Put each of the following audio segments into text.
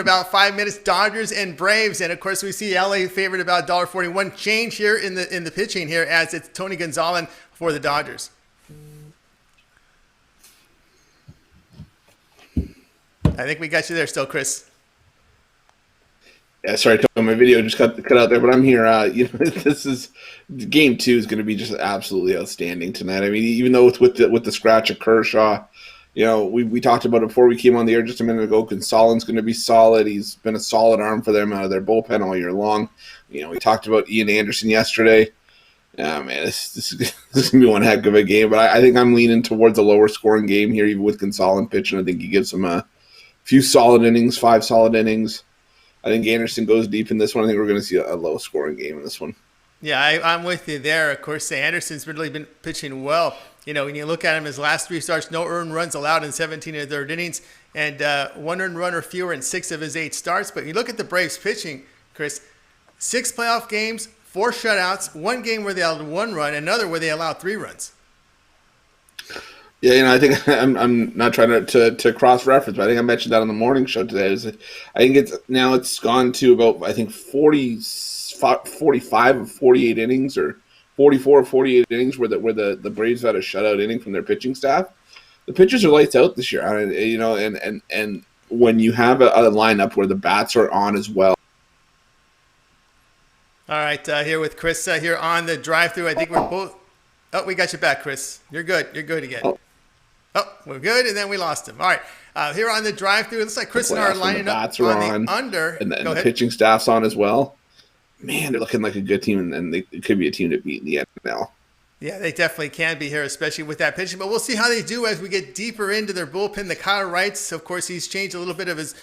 about 5 minutes, Dodgers and Braves, and of course we see LA favored about $1.41. Change here in the pitching here as it's Tony Gonzalez for the Dodgers. I think we got you there still, Chris. Yeah, sorry, my video just cut out there, but I'm here. This is game 2 is going to be just absolutely outstanding tonight. I mean, even though with the scratch of Kershaw. We talked about it before we came on the air just a minute ago. Gonzalez's going to be solid. He's been a solid arm for them out of their bullpen all year long. We talked about Ian Anderson yesterday. Man, this is going to be one heck of a game. But I think I'm leaning towards a lower scoring game here, even with Gonzalez pitching. I think he gives them a few solid innings, 5 solid innings. I think Anderson goes deep in this one. I think we're going to see a low scoring game in this one. Yeah, I'm with you there. Of course, Anderson's really been pitching well. When you look at him, his last 3 starts, no earned runs allowed in 17 of the third innings, and 1 earned run or fewer in 6 of his 8 starts. But you look at the Braves pitching, Chris, 6 playoff games, 4 shutouts, 1 game where they allowed 1 run, another where they allowed 3 runs. Yeah, I think I'm not trying to cross-reference, but I think I mentioned that on the morning show today. I think it's gone to about, I think, 45 of 48 innings or 44 or 48 innings where the Braves had a shutout inning from their pitching staff. The pitchers are lights out this year, and when you have a lineup where the bats are on as well. All right, here with Chris here on the drive-thru. I think we're both. Oh, we got you back, Chris. You're good. You're good again. Oh, we're good, and then we lost him. All right, here on the drive-thru, it looks like Chris and I are lining up on the under. And the pitching staff's on as well. Man, they're looking like a good team, and they could be a team to beat in the NFL. Yeah, they definitely can be here, especially with that pitching. But we'll see how they do as we get deeper into their bullpen. The Kyle Wrights, of course, he's changed a little bit of his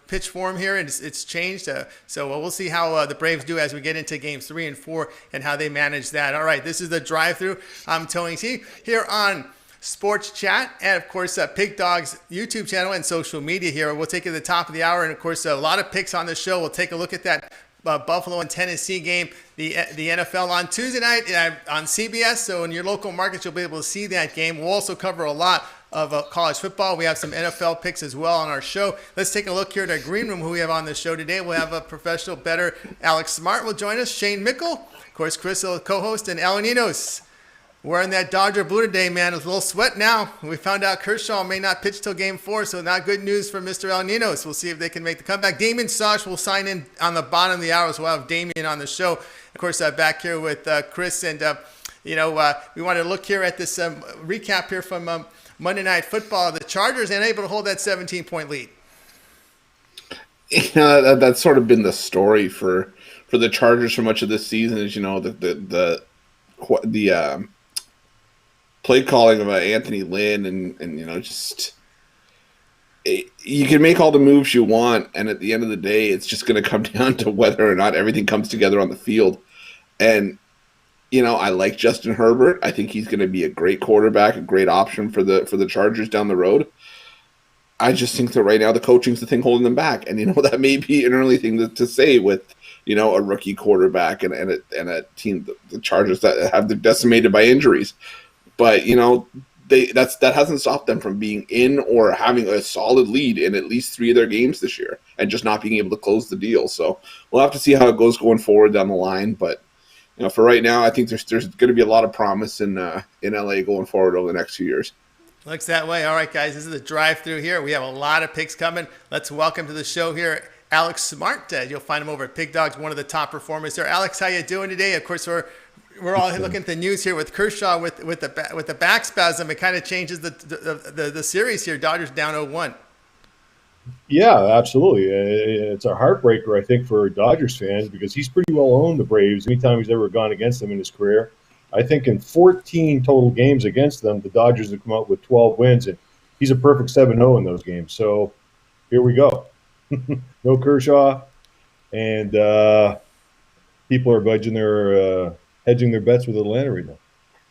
pitch form here, and it's changed. So we'll see how the Braves do as we get into games 3 and 4 and how they manage that. All right, this is the drive-thru. I'm Tony T here on Sports Chat, and of course Pig Dog's YouTube channel and social media here. We'll take it to the top of the hour, and of course a lot of picks on the show. We'll take a look at that Buffalo and Tennessee game, the NFL on Tuesday night on CBS. So in your local markets, you'll be able to see that game. We'll also cover a lot of college football. We have some NFL picks as well on our show. Let's take a look here at our green room, who we have on the show today. We'll have a professional bettor, Alex Smart, will join us. Shane Mickle, of course, Chris, co-host, and Alan Enos. Wearing that Dodger blue today, man. It's a little sweat now. We found out Kershaw may not pitch till game 4, so not good news for Mr. El Ninos. We'll see if they can make the comeback. Damien Sosh will sign in on the bottom of the hour, so we'll have Damien on the show. Of course, back here with Chris, and we want to look here at this recap here from Monday Night Football. The Chargers unable to hold that 17-point lead. That's sort of been the story for the Chargers for much of this season. Is the play calling of Anthony Lynn, and just you can make all the moves you want, and at the end of the day, it's just going to come down to whether or not everything comes together on the field. And I like Justin Herbert. I think he's going to be a great quarterback, a great option for the Chargers down the road. I just think that right now the coaching's the thing holding them back, and that may be an early thing to say with a rookie quarterback and a team, the Chargers that have been decimated by injuries. But, that hasn't stopped them from being in or having a solid lead in at least 3 of their games this year and just not being able to close the deal. So we'll have to see how it goes going forward down the line. But, for right now, I think there's going to be a lot of promise in LA going forward over the next few years. Looks that way. All right, guys, this is the drive-thru here. We have a lot of picks coming. Let's welcome to the show here Alex Smart. You'll find him over at Pig Dogs, one of the top performers there. Alex, how you doing today? Of course, we're all looking at the news here with Kershaw with the back spasm. It kind of changes the series here. Dodgers down 0-1. Yeah, absolutely. It's a heartbreaker, I think, for Dodgers fans because he's pretty well owned the Braves anytime he's ever gone against them in his career. I think in 14 total games against them, the Dodgers have come out with 12 wins, and he's a perfect 7-0 in those games. So here we go. No Kershaw, and people are hedging their bets with Atlanta right now.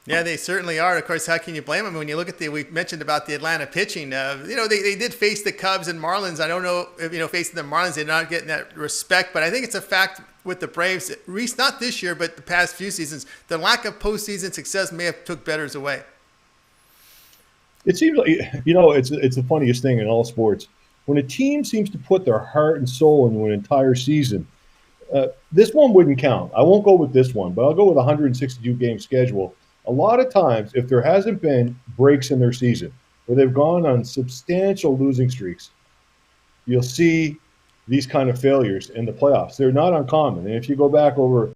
Yeah, they certainly are. Of course, how can you blame them? When you look at we mentioned about the Atlanta pitching, they did face the Cubs and Marlins. I don't know if, facing the Marlins, they're not getting that respect, but I think it's a fact with the Braves, at least not this year, but the past few seasons, the lack of postseason success may have took bettors away. It seems like, it's the funniest thing in all sports. when a team seems to put their heart and soul into an entire season, this one wouldn't count. I won't go with this one, but I'll go with a 162 game schedule. A lot of times, if there hasn't been breaks in their season where they've gone on substantial losing streaks, you'll see these kind of failures in the playoffs. They're not uncommon. And if you go back over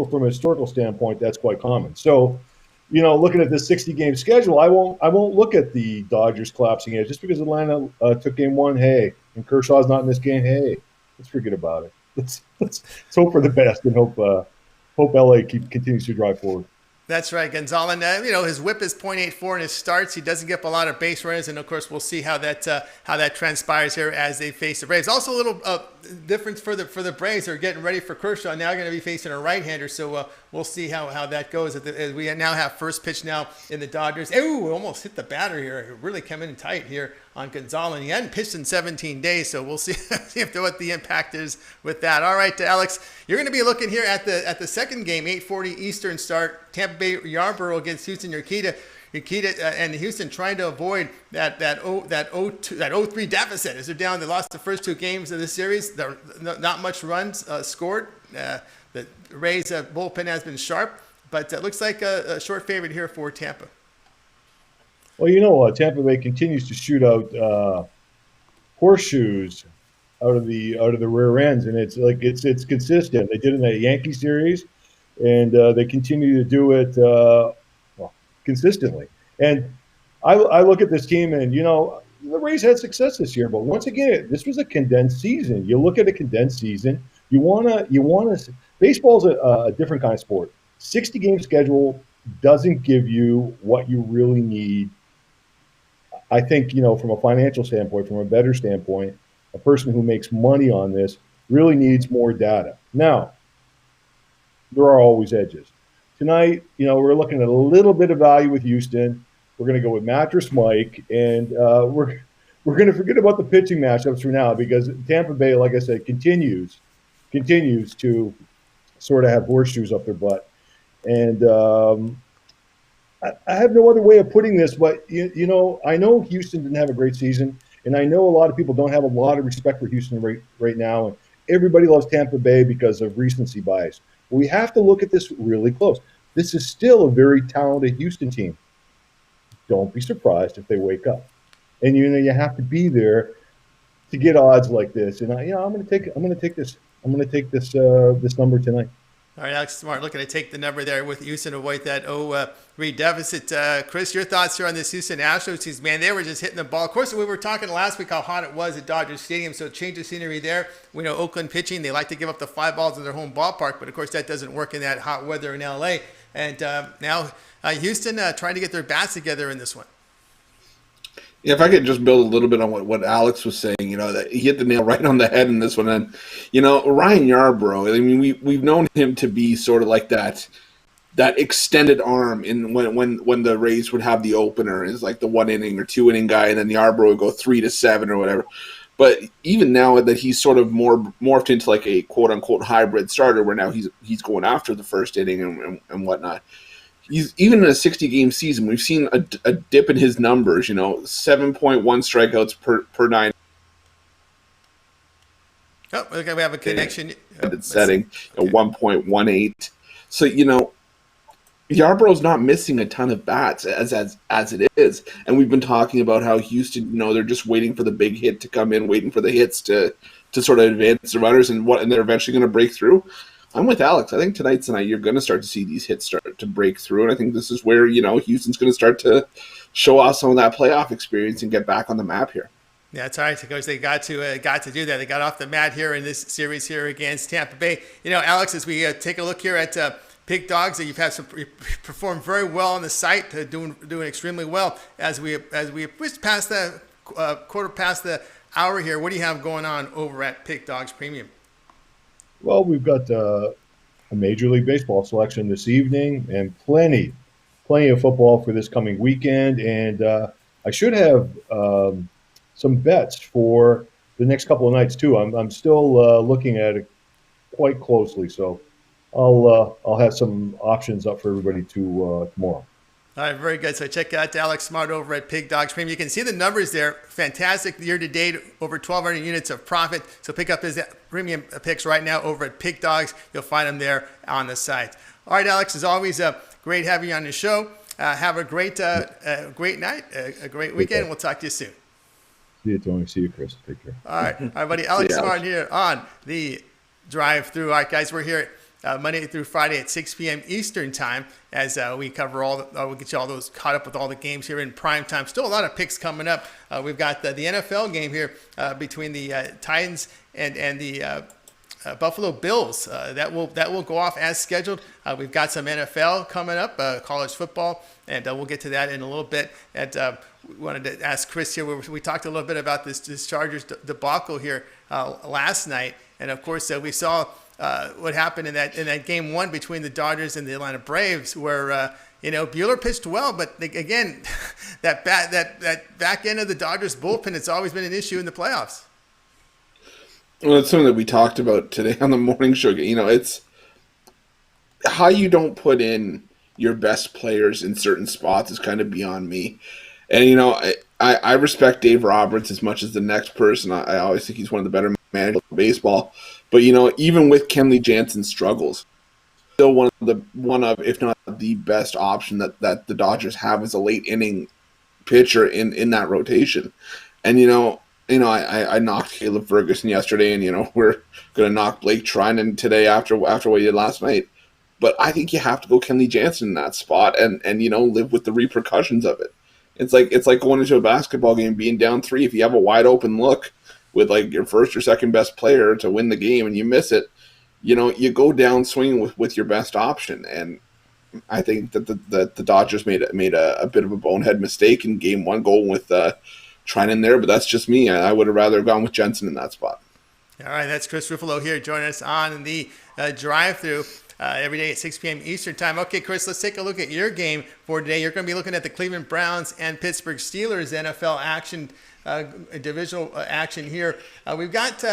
from a historical standpoint, that's quite common. So, looking at this 60-game schedule, I won't look at the Dodgers collapsing it just because Atlanta took game one. Hey, and Kershaw's not in this game. Hey, let's forget about it. Let's hope for the best and hope LA continues to drive forward. That's right. Gonzalez, his whip is .84 in his starts. He doesn't get a lot of base runners, and of course, we'll see how that transpires here as they face the Braves. Also, a little difference for the Braves. They're getting ready for Kershaw. Now going to be facing a right-hander, so we'll see how that goes. As we now have first pitch now in the Dodgers. Ooh, almost hit the batter here. It really came in tight here on Gonzalez. He hadn't pitched in 17 days, so we'll see what the impact is with that. All right, Alex, you're going to be looking here at the second game, 8:40 Eastern start. Tampa Bay Yarborough against Houston Urquidy and Houston trying to avoid that 0-3 deficit as they're down. They lost the first two games of the series. Not much runs scored. The Rays bullpen has been sharp, but it looks like a short favorite here for Tampa. Well, Tampa Bay continues to shoot out horseshoes out of the rear ends, and it's consistent. They did it in the Yankee series, and they continue to do it consistently. And I look at this team, and the Rays had success this year, but once again, this was a condensed season. You look at a condensed season, you wanna. Baseball's a different kind of sport. 60-game schedule doesn't give you what you really need. I think, from a financial standpoint, from a better standpoint, a person who makes money on this really needs more data. Now, there are always edges. Tonight, we're looking at a little bit of value with Houston. We're going to go with Mattress Mike, and we're going to forget about the pitching matchups for now because Tampa Bay, like I said, continues to sort of have horseshoes up their butt. And I have no other way of putting this, but I know Houston didn't have a great season, and I know a lot of people don't have a lot of respect for Houston right now, and everybody loves Tampa Bay because of recency bias. We have to look at this really close. This is still a very talented Houston team. Don't be surprised if they wake up, and you have to be there to get odds like this. And I'm going to take this number tonight. All right, Alex Smart looking to take the number there with Houston to avoid that 0-3 deficit. Chris, your thoughts here on this Houston Astros team? Man, they were just hitting the ball. Of course, we were talking last week how hot it was at Dodger Stadium, so change of scenery there. We know Oakland pitching, they like to give up the 5 balls in their home ballpark, but of course that doesn't work in that hot weather in L.A. And now Houston trying to get their bats together in this one. Yeah, if I could just build a little bit on what Alex was saying, that he hit the nail right on the head in this one. And, Ryan Yarbrough, I mean, we've known him to be sort of like that extended arm in when the Rays would have the opener is like the 1 inning or 2 inning guy, and then Yarbrough would go 3-7 or whatever. But even now that he's sort of more morphed into like a quote unquote hybrid starter, where now he's going after the first inning and whatnot. He's even in a 60-game season, we've seen a dip in his numbers. 7.1 strikeouts per 9. Oh, okay, we have a connection. Setting at 1.18. So Yarbrough's not missing a ton of bats as it is, and we've been talking about how Houston, they're just waiting for the big hit to come in, waiting for the hits to sort of advance the runners, and they're eventually going to break through. I'm with Alex. I think tonight's the night you're going to start to see these hits start to break through, and I think this is where Houston's going to start to show off some of that playoff experience and get back on the map here. Yeah, it's all right because they got to do that. They got off the mat here in this series here against Tampa Bay. Alex, as we take a look here at Pig Dogs, you've had performed very well on the site, doing extremely well as we pushed past the quarter past the hour here. What do you have going on over at Pig Dogs Premium? Well, we've got a Major League Baseball selection this evening and plenty of football for this coming weekend. And I should have some bets for the next couple of nights too. I'm still looking at it quite closely, so I'll have some options up for everybody to tomorrow. All right, very good. So check out Alex Smart over at Pig Dogs Premium. You can see the numbers there. Fantastic year-to-date, over 1,200 units of profit. So pick up his premium picks right now over at Pig Dogs. You'll find them there on the site. All right, Alex, as always, great having you on the show. Have a great night, a great weekend. We'll talk to you soon. See you, Tony. See you, Chris. Take care. All right, buddy. Alex Smart here on the drive-through. All right, guys, we're here Monday through Friday at 6 p.m. Eastern time as we cover we'll get you all those caught up with all the games here in prime time. Still a lot of picks coming up. We've got the NFL game here between the Titans and the Buffalo Bills. That will go off as scheduled. We've got some NFL coming up, college football, and we'll get to that in a little bit. And we wanted to ask Chris here. We talked a little bit about this Chargers debacle here last night, and of course we saw what happened in that game one between the Dodgers and the Atlanta Braves, where Buehler pitched well, but again, that back end of the Dodgers bullpen, it's always been an issue in the playoffs. Well, it's something that we talked about today on the morning show. It's how you don't put in your best players in certain spots is kind of beyond me. And, I respect Dave Roberts as much as the next person. I always think he's one of the better managers of baseball. But, even with Kenley Jansen's struggles, still one of, if not the best option that the Dodgers have as a late inning pitcher in that rotation. And, I knocked Caleb Ferguson yesterday, and, we're going to knock Blake Trinan today after what he did last night. But I think you have to go Kenley Jansen in that spot and live with the repercussions of it. It's like going into a basketball game, being down 3. If you have a wide open look with like your first or second best player to win the game and you miss it, you go down swinging with your best option. And I think that the Dodgers made a bit of a bonehead mistake in game one, going with Trinan there. But that's just me. I would have rather gone with Jensen in that spot. All right, that's Chris Ruffalo here joining us on the drive-through. Every day at 6 p.m. Eastern time. Okay, Chris, let's take a look at your game for today. You're going to be looking at the Cleveland Browns and Pittsburgh Steelers NFL action, divisional action here. We've got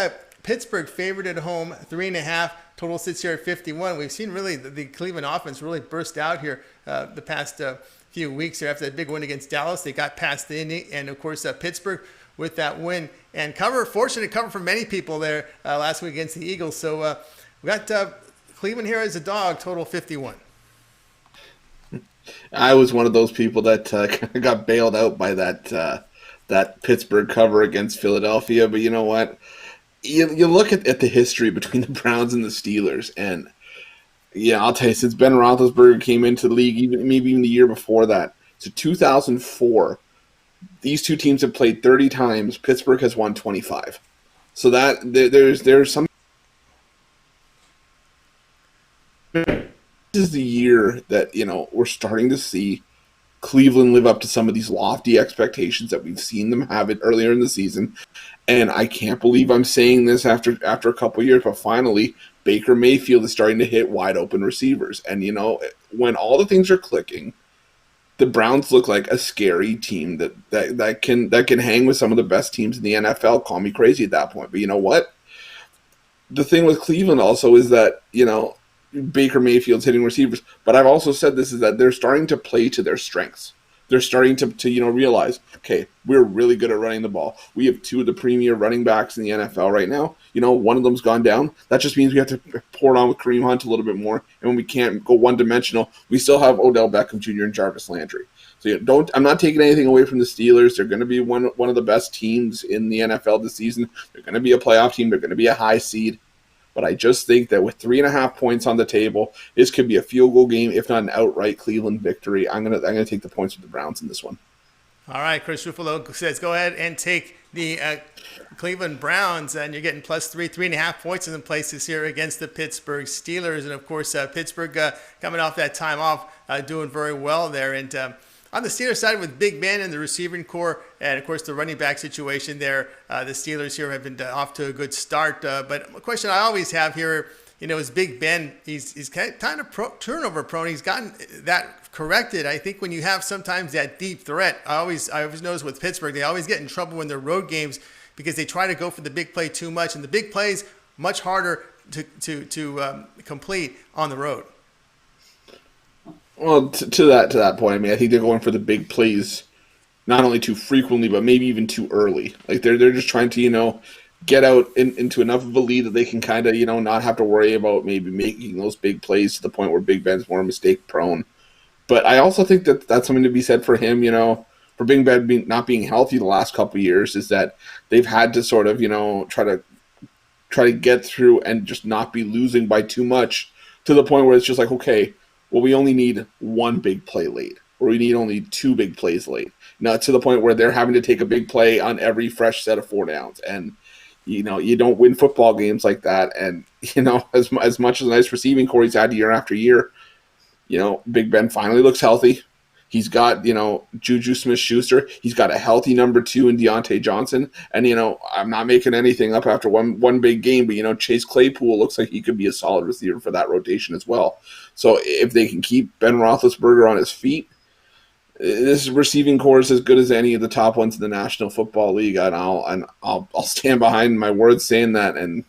Pittsburgh favored at home, 3.5. Total sits here at 51. We've seen really the Cleveland offense really burst out here the past few weeks here after that big win against Dallas. They got past the Indy, and of course Pittsburgh with that win and fortunate cover for many people there last week against the Eagles. So we got Cleveland here as a dog, total 51. I was one of those people that got bailed out by that Pittsburgh cover against Philadelphia. But you know what? You look at the history between the Browns and the Steelers, and I'll tell you, since Ben Roethlisberger came into the league, maybe even the year before that, so 2004, these two teams have played 30 times. Pittsburgh has won 25. So that there's some. This is the year that, we're starting to see Cleveland live up to some of these lofty expectations that we've seen them have it earlier in the season. And I can't believe I'm saying this after a couple of years, but finally Baker Mayfield is starting to hit wide open receivers. And, when all the things are clicking, the Browns look like a scary team that can hang with some of the best teams in the NFL. Call me crazy at that point. But you know what? The thing with Cleveland also is that, Baker Mayfield's hitting receivers, but I've also said this is that they're starting to play to their strengths. They're starting to realize, okay, we're really good at running the ball. We have 2 of the premier running backs in the NFL right now. One of them's gone down. That just means we have to pour it on with Kareem Hunt a little bit more. And when we can't go one-dimensional, we still have Odell Beckham Jr. and Jarvis Landry. So I'm not taking anything away from the Steelers. They're going to be one of the best teams in the NFL this season. They're going to be a playoff team. They're going to be a high seed. But I just think that with 3.5 points on the table, this could be a field goal game, if not an outright Cleveland victory. I'm gonna take the points with the Browns in this one. All right, Chris Ruffalo says go ahead and take the Cleveland Browns, and you're getting +3.5 points in the places here against the Pittsburgh Steelers. And of course, Pittsburgh coming off that time off, doing very well there. And on the Steelers side, with Big Ben and the receiving core, and of course the running back situation there, the Steelers here have been off to a good start. But a question I always have here, is Big Ben. He's kind of turnover prone. He's gotten that corrected. I think when you have sometimes that deep threat, I always notice with Pittsburgh, they always get in trouble in their road games because they try to go for the big play too much, and the big plays much harder to complete on the road. Well, to that point, I mean, I think they're going for the big plays not only too frequently, but maybe even too early. Like they're just trying to get out into enough of a lead that they can kind of not have to worry about maybe making those big plays to the point where Big Ben's more mistake prone. But I also think that that's something to be said for him. For Big Ben not being healthy the last couple of years, is that they've had to sort of try to get through and just not be losing by too much to the point where it's just like, okay, well, we only need one big play late, or we need only two big plays late. Not to the point where they're having to take a big play on every fresh set of 4 downs. And, you don't win football games like that. And, as much as a nice receiving core he's had year after year, Big Ben finally looks healthy. He's got, Juju Smith-Schuster. He's got a healthy number 2 in Deontay Johnson. And, I'm not making anything up after one big game, but, Chase Claypool looks like he could be a solid receiver for that rotation as well. So if they can keep Ben Roethlisberger on his feet, this receiving core is as good as any of the top ones in the National Football League. And I'll stand behind my words saying that. And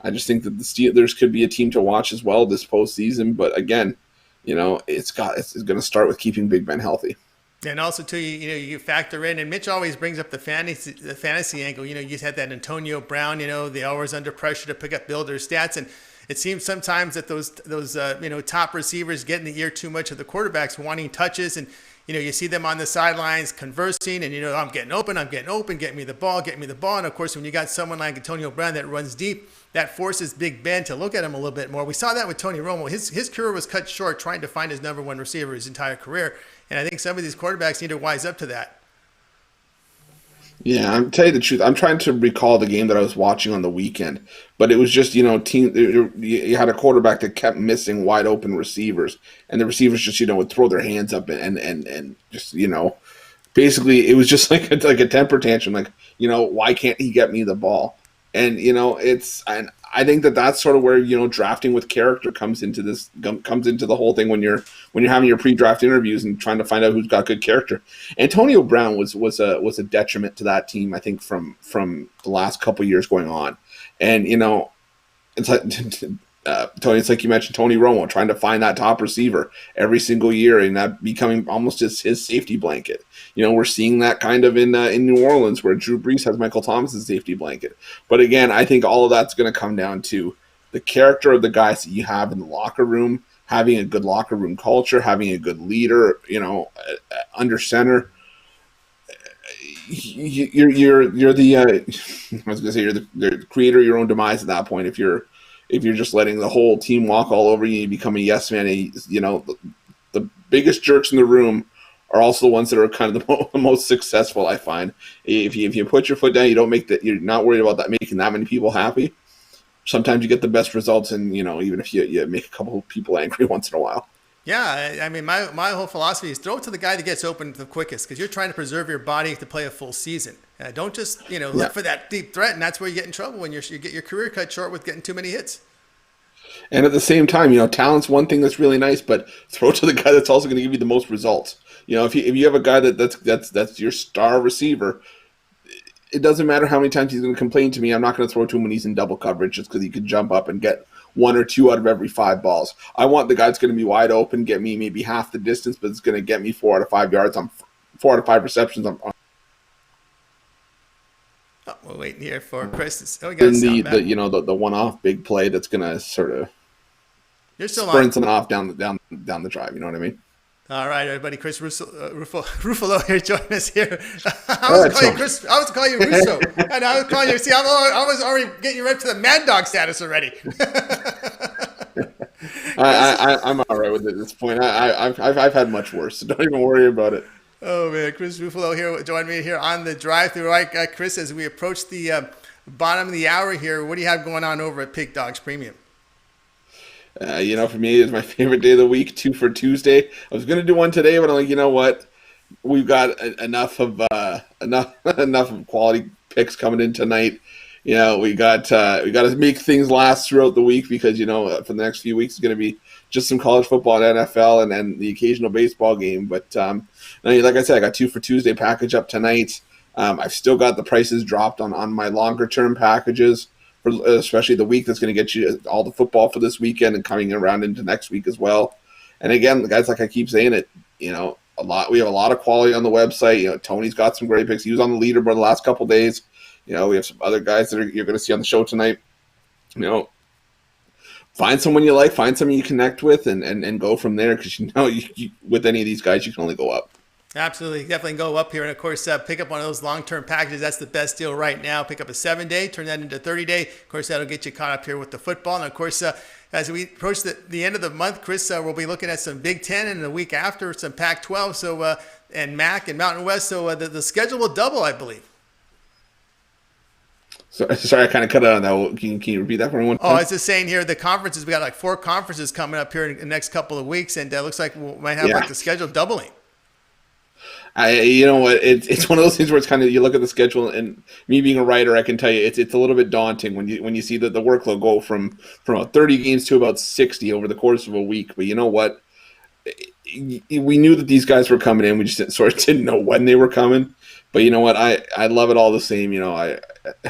I just think that the Steelers could be a team to watch as well this postseason. But again, it's going to start with keeping Big Ben healthy. And also, too, you factor in, and Mitch always brings up the fantasy angle. You had that Antonio Brown. They always under pressure to pick up builders' stats, and it seems sometimes that those top receivers get in the ear too much of the quarterbacks wanting touches, and you see them on the sidelines conversing, and I'm getting open, get me the ball, and of course when you got someone like Antonio Brown that runs deep, that forces Big Ben to look at him a little bit more. We saw that with Tony Romo. His career was cut short trying to find his number one receiver his entire career, and I think some of these quarterbacks need to wise up to that. Yeah, I'm tell you the truth. I'm trying to recall the game that I was watching on the weekend, but it was just you had a quarterback that kept missing wide open receivers, and the receivers just would throw their hands up and just basically it was just like a temper tantrum, like why can't he get me the ball? And and I think that's sort of where drafting with character comes into the whole thing when you're having your pre-draft interviews and trying to find out who's got good character. Antonio Brown was a detriment to that team, I think, from the last couple of years going on. And it's like Tony, it's like you mentioned Tony Romo trying to find that top receiver every single year and that becoming almost his safety blanket. We're seeing that kind of in New Orleans where Drew Brees has Michael Thomas's safety blanket. But again, I think all of that's going to come down to the character of the guys that you have in the locker room, having a good locker room culture, having a good leader, under center. You're the I was going to say you're the creator of your own demise at that point. If you're just letting the whole team walk all over you, you become a yes man. And, the biggest jerks in the room are also the ones that are kind of the most successful, I find. If you put your foot down, you don't make that. You're not worried about that making that many people happy. Sometimes you get the best results, and even if you make a couple of people angry once in a while. Yeah, I mean, my whole philosophy is throw it to the guy that gets open the quickest, because you're trying to preserve your body to play a full season. Don't just look for that deep threat, and that's where you get in trouble when you get your career cut short with getting too many hits. And at the same time, talent's one thing that's really nice, but throw it to the guy that's also going to give you the most results. If you have a guy that's your star receiver, it doesn't matter how many times he's going to complain to me. I'm not going to throw to him when he's in double coverage just because he could jump up and get 1 or 2 out of every 5 balls. I want the guy that's going to be wide open, get me maybe half the distance, but it's going to get me 4 out of 5 yards on 4 out of 5 receptions. We're waiting here for Chris. We got the one-off big play that's going to sort of sprint someone off down the drive. You know what I mean? All right, everybody. Chris Ruffalo here joining us here. I was calling you Chris. I was calling you Russo, and I was calling you. See, I was already getting you right to the Mad Dog status already. I'm all right with it at this point. I've had much worse, so don't even worry about it. Oh man, Chris Ruffalo here joining me here on the drive-thru. All right, Chris, as we approach the bottom of the hour here, what do you have going on over at Pig Dogs Premium? For me, it's my favorite day of the week, 2 for Tuesday. I was going to do one today, but I'm like, you know what? We've got enough of quality picks coming in tonight. We got to make things last throughout the week because, for the next few weeks, it's going to be just some college football and NFL and then the occasional baseball game. But like I said, I got 2 for Tuesday package up tonight. I've still got the prices dropped on my longer term packages, especially the week that's going to get you all the football for this weekend and coming around into next week as well. And again, the guys, like I keep saying it, we have a lot of quality on the website. Tony's got some great picks. He was on the leaderboard the last couple of days. We have some other guys that you're going to see on the show tonight. Find someone you like, find someone you connect with, and go from there, because you with any of these guys, you can only go up. Absolutely. Definitely go up here. And, of course, pick up one of those long-term packages. That's the best deal right now. Pick up a 7-day, turn that into 30-day. Of course, that'll get you caught up here with the football. And, of course, as we approach the end of the month, Chris, we'll be looking at some Big Ten, and the week after some Pac-12 and MAC and Mountain West. So the schedule will double, I believe. Sorry, I kind of cut out on that. Can you repeat that for me one time? I was just saying here, the conferences, we got like 4 conferences coming up here in the next couple of weeks, and it looks like we might have like the schedule doubling. You know what? It's one of those things where it's kind of, you look at the schedule, and me being a writer, I can tell you it's a little bit daunting when you see the workload go from about 30 games to about 60 over the course of a week. But you know what? We knew that these guys were coming in. We just sort of didn't know when they were coming. But you know what? I love it all the same.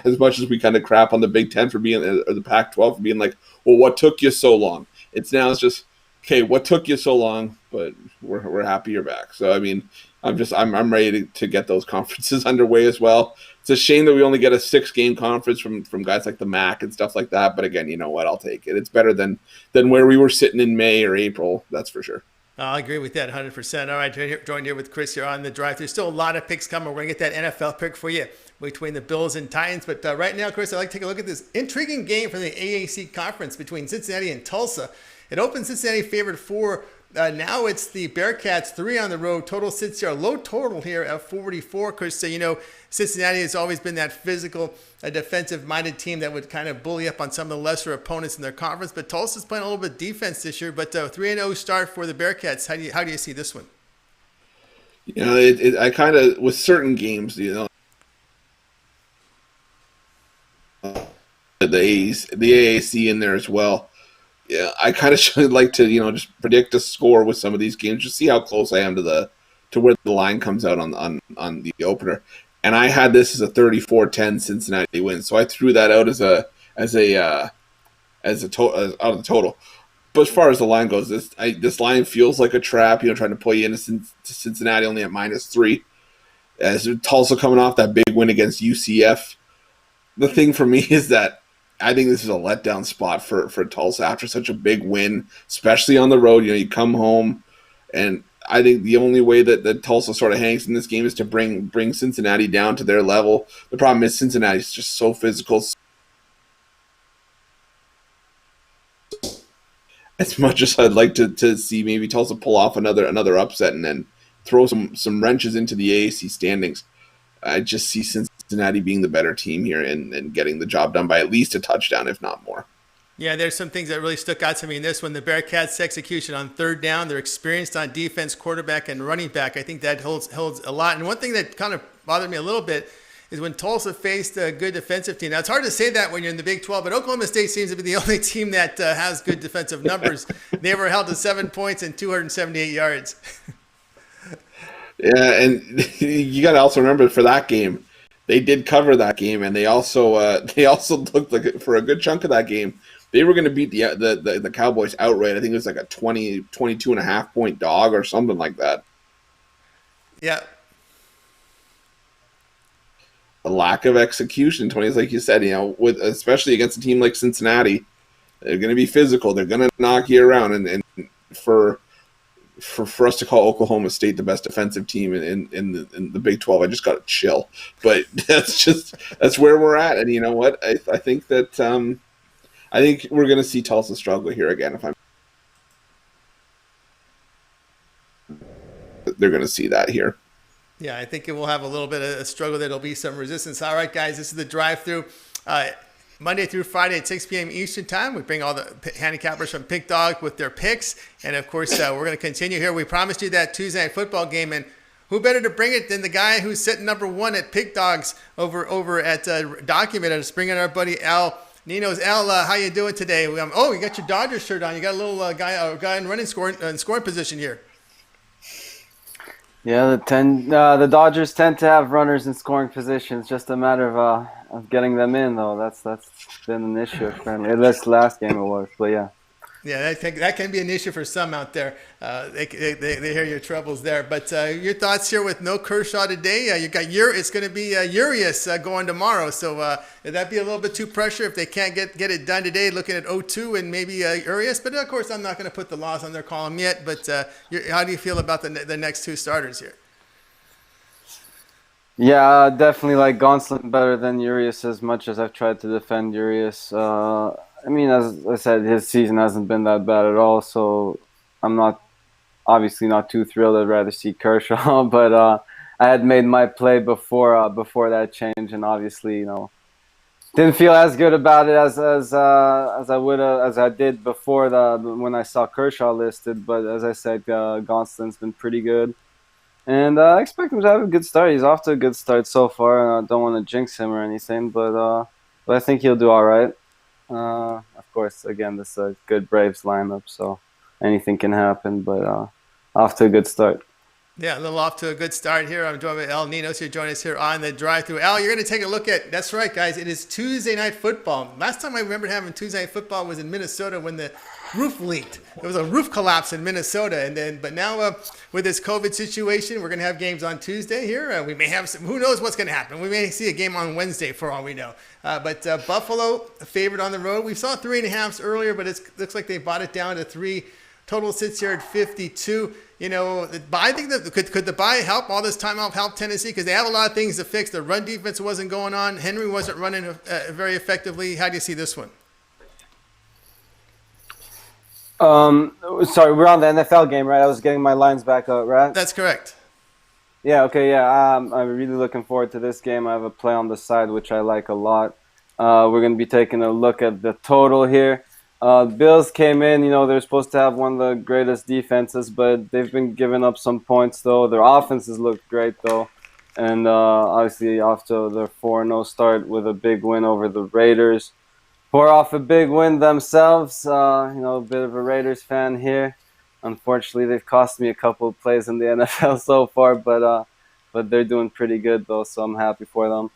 As much as we kind of crap on the Big Ten for being, or the Pac-12 for being like, well, what took you so long? It's just, okay, what took you so long? But we're happy you're back. So I mean, I'm ready to get those conferences underway as well. It's a shame that we only get a 6-game conference from guys like the MAC and stuff like that. But again, you know what? I'll take it. It's better than where we were sitting in May or April. That's for sure. I agree with that 100%. All right, joined here with Chris here on the drive. There's still a lot of picks coming. We're going to get that NFL pick for you between the Bills and Titans. But right now, Chris, I'd like to take a look at this intriguing game from the AAC conference between Cincinnati and Tulsa. It opens Cincinnati favored 4. Now it's the Bearcats 3 on the road. Total sits here, low total here at 44. Chris, Cincinnati has always been that physical, defensive-minded team that would kind of bully up on some of the lesser opponents in their conference. But Tulsa's playing a little bit defense this year. But 3-0 start for the Bearcats. How do you see this one? I kind of, with certain games, the AAC in there as well. Yeah, I kind of should like to, just predict a score with some of these games, just see how close I am to where the line comes out on the opener. And I had this as a 34-10 Cincinnati win, so I threw that out as a out of the total. But as far as the line goes, this line feels like a trap, trying to play you into Cincinnati only at -3. As Tulsa coming off that big win against UCF. The thing for me is that I think this is a letdown spot for Tulsa after such a big win, especially on the road. You come home, and I think the only way that Tulsa sort of hangs in this game is to bring Cincinnati down to their level. The problem is Cincinnati is just so physical. As much as I'd like to see maybe Tulsa pull off another upset and then throw some wrenches into the AAC standings, I just see Cincinnati being the better team here and getting the job done by at least a touchdown, if not more. Yeah, there's some things that really stuck out to me in this one. The Bearcats' execution on third down, they're experienced on defense, quarterback, and running back. I think that holds a lot. And one thing that kind of bothered me a little bit is when Tulsa faced a good defensive team. Now, it's hard to say that when you're in the Big 12, but Oklahoma State seems to be the only team that has good defensive numbers. They were held to 7 points and 278 yards. Yeah, and you got to also remember for that game, they did cover that game, and they also looked like for a good chunk of that game, they were going to beat the Cowboys outright. I think it was like a 22.5 point dog or something like that. Yeah. A lack of execution, Tony, like you said, with especially against a team like Cincinnati, they're going to be physical. They're going to knock you around, and for us to call Oklahoma State the best defensive team in the Big 12, I just got to chill. But that's where we're at. And you know what? I think that I think we're going to see Tulsa struggle here again. They're going to see that here. Yeah, I think it will have a little bit of a struggle. There'll be some resistance. All right, guys, this is the drive-through. Monday through Friday at 6 p.m. Eastern Time. We bring all the handicappers from Pick Dog with their picks. And, of course, we're going to continue here. We promised you that Tuesday night football game. And who better to bring it than the guy who's sitting number 1 at Pick Dogs over at Documented. Let's bring in our buddy Al. Nino's Al, how you doing today? You got your Dodgers shirt on. You got a little guy in scoring position here. Yeah, the Dodgers tend to have runners in scoring positions. Just a matter of getting them in, though. That's been an issue apparently. This last game it was, but yeah. Yeah, I think that can be an issue for some out there. They hear your troubles there. But your thoughts here with no Kershaw today? You got it's going to be Urias going tomorrow. So would that be a little bit too pressure if they can't get it done today? Looking at 0-2 and maybe Urias. But of course, I'm not going to put the loss on their column yet. But how do you feel about the next two starters here? Yeah, definitely like Gonsolin better than Urias as much as I've tried to defend Urias. I mean, as I said, his season hasn't been that bad at all, so I'm obviously not too thrilled. I'd rather see Kershaw, but I had made my play before that change, and obviously, didn't feel as good about it as I did before when I saw Kershaw listed. But as I said, Gonsolin's been pretty good. And I expect him to have a good start. He's off to a good start so far. I don't want to jinx him or anything, but I think he'll do all right. Of course, again, this is a good Braves lineup, so anything can happen, but off to a good start. Yeah, a little off to a good start here. I'm joined by El Ninos here. Join us here on the drive-thru. Al, you're going to take a look at, that's right, guys, it is Tuesday Night Football. Last time I remember having Tuesday Night Football was in Minnesota when the roof leaked. There was a roof collapse in Minnesota. But now with this COVID situation, we're going to have games on Tuesday here. We may have who knows what's going to happen. We may see a game on Wednesday for all we know. But Buffalo, favorite on the road. We saw 3.5s earlier, but it looks like they bought it down to 3. Total sits here at 52. I think that could the bye help all this time off help Tennessee because they have a lot of things to fix. The run defense wasn't going on. Henry wasn't running very effectively. How do you see this one? Sorry, we're on the NFL game, right? I was getting my lines back up, right? That's correct. Yeah. Okay. Yeah. I'm really looking forward to this game. I have a play on the side which I like a lot. We're going to be taking a look at the total here. Bills came in, they're supposed to have one of the greatest defenses, but they've been giving up some points, though. Their offenses look great, though. And obviously off to their 4-0 start with a big win over the Raiders. Pour off a big win themselves. A bit of a Raiders fan here. Unfortunately, they've cost me a couple of plays in the NFL so far, but they're doing pretty good, though, so I'm happy for them.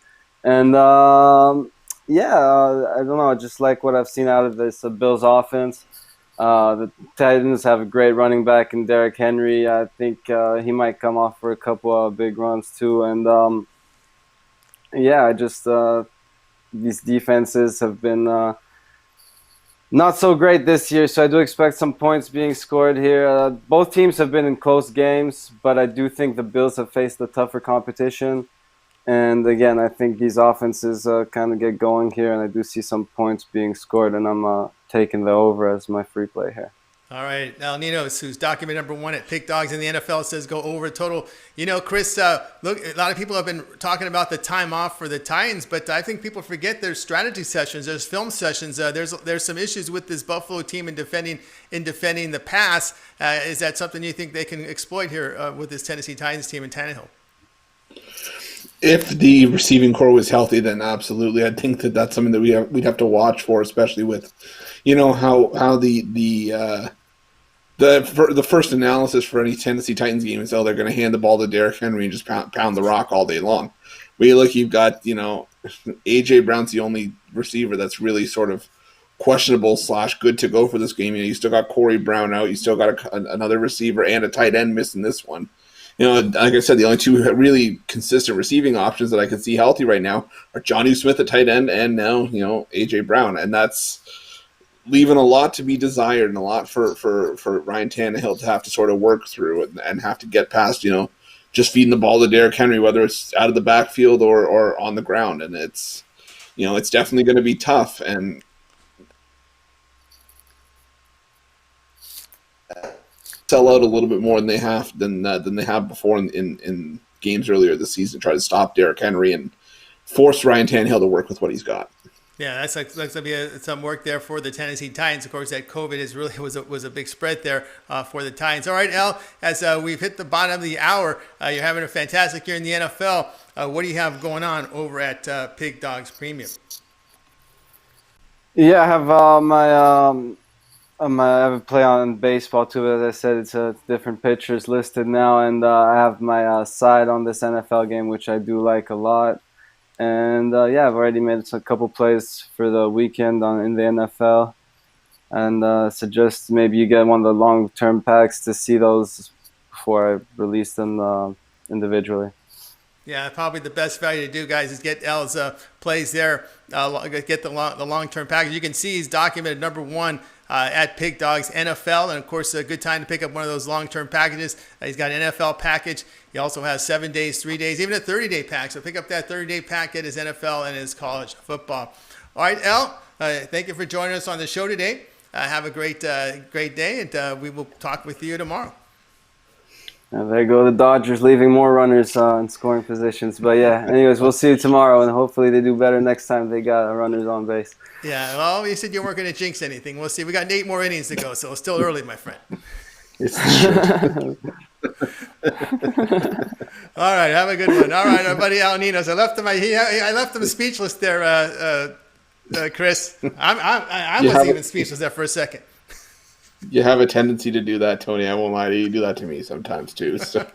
And I don't know. I just like what I've seen out of this Bills offense. The Titans have a great running back in Derrick Henry. I think he might come off for a couple of big runs too. And these defenses have been not so great this year, so I do expect some points being scored here. Both teams have been in close games, but I do think the Bills have faced the tougher competition. And again, I think these offenses kind of get going here, and I do see some points being scored, and I'm taking the over as my free play here. All right. El Ninos, who's document number 1 at Pick Dogs in the NFL, says go over total. Chris, look, a lot of people have been talking about the time off for the Titans, but I think people forget there's strategy sessions, there's film sessions. There's some issues with this Buffalo team in defending the pass. Is that something you think they can exploit here with this Tennessee Titans team in Tannehill? If the receiving core was healthy, then absolutely. I think that's something that we'd have to watch for, especially with, how the first analysis for any Tennessee Titans game is, they're going to hand the ball to Derrick Henry and just pound the rock all day long. But you've got, A.J. Brown's the only receiver that's really sort of questionable / good to go for this game. You still got Corey Brown out. You still got another receiver and a tight end missing this one. Like I said, the only two really consistent receiving options that I can see healthy right now are Jonnu Smith at tight end and now, A.J. Brown. And that's leaving a lot to be desired and a lot for Ryan Tannehill to have to sort of work through and have to get past, just feeding the ball to Derrick Henry, whether it's out of the backfield or on the ground. And it's definitely going to be tough. And sell out a little bit more than they have before in games earlier this season, try to stop Derrick Henry and force Ryan Tannehill to work with what he's got. Yeah, that's going to be some work there for the Tennessee Titans. Of course, that COVID was a big spread there for the Titans. All right, Al, as we've hit the bottom of the hour, you're having a fantastic year in the NFL. What do you have going on over at Pig Dogs Premium? Yeah, I have I have a play on baseball too. As I said, it's different pitchers listed now, and I have my side on this NFL game, which I do like a lot. And I've already made a couple plays for the weekend in the NFL. and suggest maybe you get one of the long-term packs to see those before I release them individually. Yeah, probably the best value to do, guys, is get L's plays there. Get the long-term package. You can see he's documented number one at Pig Dogs NFL, and of course, a good time to pick up one of those long-term packages. He's got an NFL package. He also has 7 days, 3 days, even a 30-day pack. So pick up that 30-day pack, get his NFL and his college football. All right, L, thank you for joining us on the show today. Have a great day, and we will talk with you tomorrow. And there go the Dodgers, leaving more runners in scoring positions. But yeah, anyways, we'll see you tomorrow, and hopefully they do better next time they got runners on base. Yeah, well, you said you weren't going to jinx anything. We'll see. We got 8 more innings to go, so it's still early, my friend. All right, have a good one. All right, our buddy Al Ninos. I left him speechless there, Chris. I wasn't even speechless there for a second. You have a tendency to do that, Tony. I won't lie to you. You do that to me sometimes, too. So.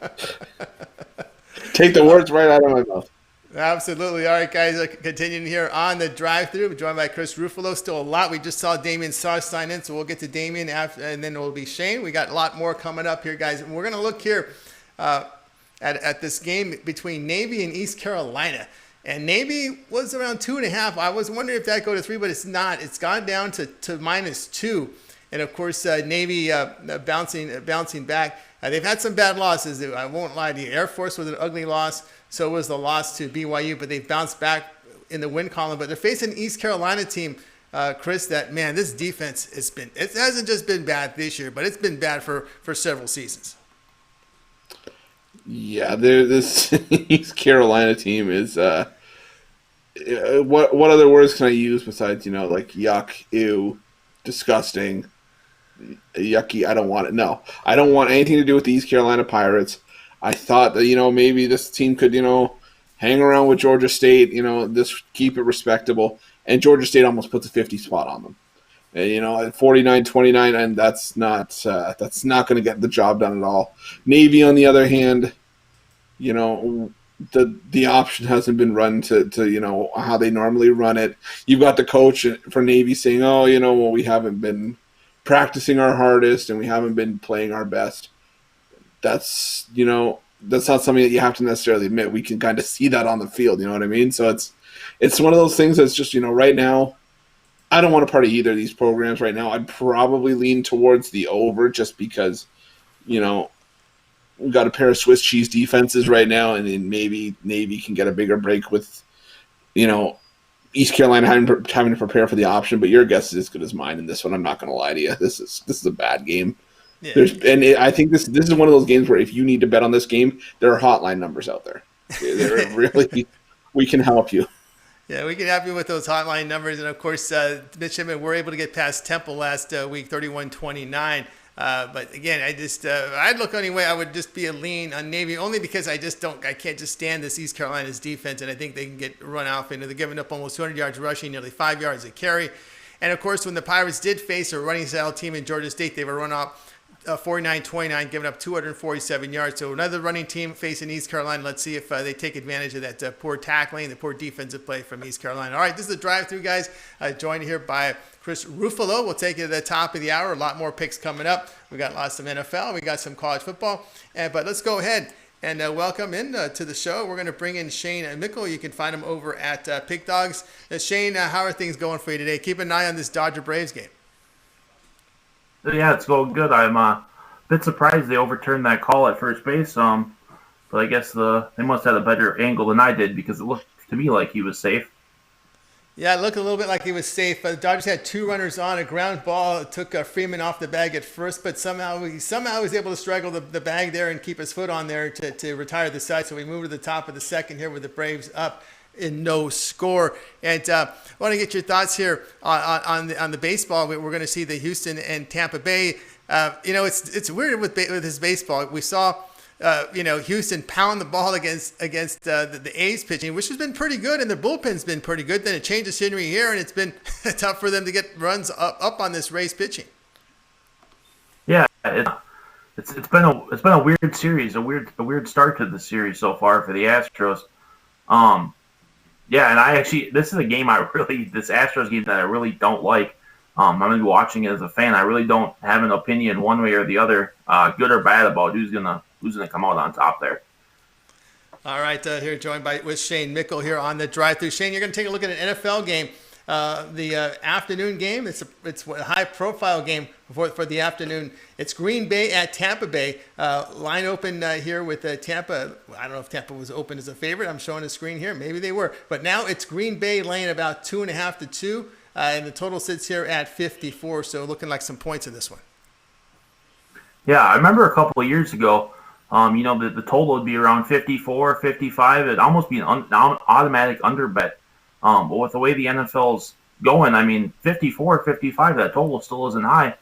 Take the words right out of my mouth. Absolutely. All right, guys, continuing here on the drive-thru. We're joined by Chris Ruffalo. Still a lot. We just saw Damian Sarr sign in, so we'll get to Damian after, and then it will be Shane. We got a lot more coming up here, guys. And we're going to look here at this game between Navy and East Carolina. And Navy was around 2.5. I was wondering if that go to 3, but it's not. It's gone down to -2. And, of course, Navy bouncing back. They've had some bad losses. I won't lie to you. Air Force was an ugly loss. So was the loss to BYU. But they've bounced back in the win column. But they're facing an East Carolina team, Chris, that, man, this defense it hasn't just been bad this year, but it's been bad for several seasons. Yeah, this East Carolina team is what other words can I use besides, like yuck, ew, disgusting, yucky? I don't want it. No, I don't want anything to do with the East Carolina Pirates. I thought that, maybe this team could, hang around with Georgia State, this keep it respectable. And Georgia State almost puts a 50 spot on them. And, at 49-29, and that's not going to get the job done at all. Navy, on the other hand, the option hasn't been run to how they normally run it. You've got the coach for Navy saying, we haven't been practicing our hardest and we haven't been playing our best. That's not something that you have to necessarily admit. We can kind of see that on the field, you know what I mean? So it's one of those things that's just, right now, I don't want to part of either of these programs right now. I'd probably lean towards the over just because, we've got a pair of Swiss cheese defenses right now, and then maybe Navy can get a bigger break with, East Carolina having to prepare for the option. But your guess is as good as mine in this one. I'm not going to lie to you. This is a bad game. Yeah. I think this is one of those games where if you need to bet on this game, there are hotline numbers out there. They're really, we can help you. Yeah, we can help you with those hotline numbers. And, of course, Midshipmen were able to get past Temple last week, 31-29. But, again, I'd look anyway. I would just be a lean on Navy only because I can't just stand this East Carolina's defense. And I think they can get run off. And they're giving up almost 200 yards rushing, nearly 5 yards a carry. And, of course, when the Pirates did face a running style team in Georgia State, they were run off 49-29, giving up 247 yards. So another running team facing East Carolina. Let's see if they take advantage of that poor tackling, the poor defensive play from East Carolina. All right, this is the drive-thru, guys. Joined here by Chris Ruffalo. We'll take you to the top of the hour. A lot more picks coming up. We got lots of NFL. We got some college football. But let's go ahead and welcome in to the show. We're going to bring in Shane Mickle. You can find him over at Pig Dogs. Shane, how are things going for you today? Keep an eye on this Dodger-Braves game. Yeah, it's going good. I'm a bit surprised they overturned that call at first base. But I guess they must have a better angle than I did because it looked to me like he was safe. Yeah, it looked a little bit like he was safe. The Dodgers had 2 runners on. A ground ball. It took Freeman off the bag at first, but somehow he was able to struggle the bag there and keep his foot on there to retire the side. So we moved to the top of the second here with the Braves up in no score. And I want to get your thoughts here on the baseball. We're going to see the Houston and Tampa Bay. It's weird with his baseball. We saw Houston pound the ball against the A's pitching, which has been pretty good, and their bullpen's been pretty good. Then it changed the scenery here, and it's been tough for them to get runs up on this Rays pitching. Yeah, it's been a weird series, a weird start to the series so far for the Astros. Yeah, and this is a game this Astros game that I really don't like. I'm going to be watching it as a fan. I really don't have an opinion one way or the other, good or bad, about who's gonna come out on top there. All right, here joined with Shane Mickle here on the drive-through. Shane, you're going to take a look at an NFL game, the afternoon game. It's a high-profile game for the afternoon. It's Green Bay at Tampa Bay. Line open here with Tampa. I don't know if Tampa was open as a favorite. I'm showing a screen here. Maybe they were, but now it's Green Bay laying about 2.5 to 2, and the total sits here at 54. So looking like some points in this one. Yeah, I remember a couple of years ago. The total would be around 54, 55. It'd almost be an automatic under bet. But with the way the NFL's going, I mean, 54, 55, that total still isn't high,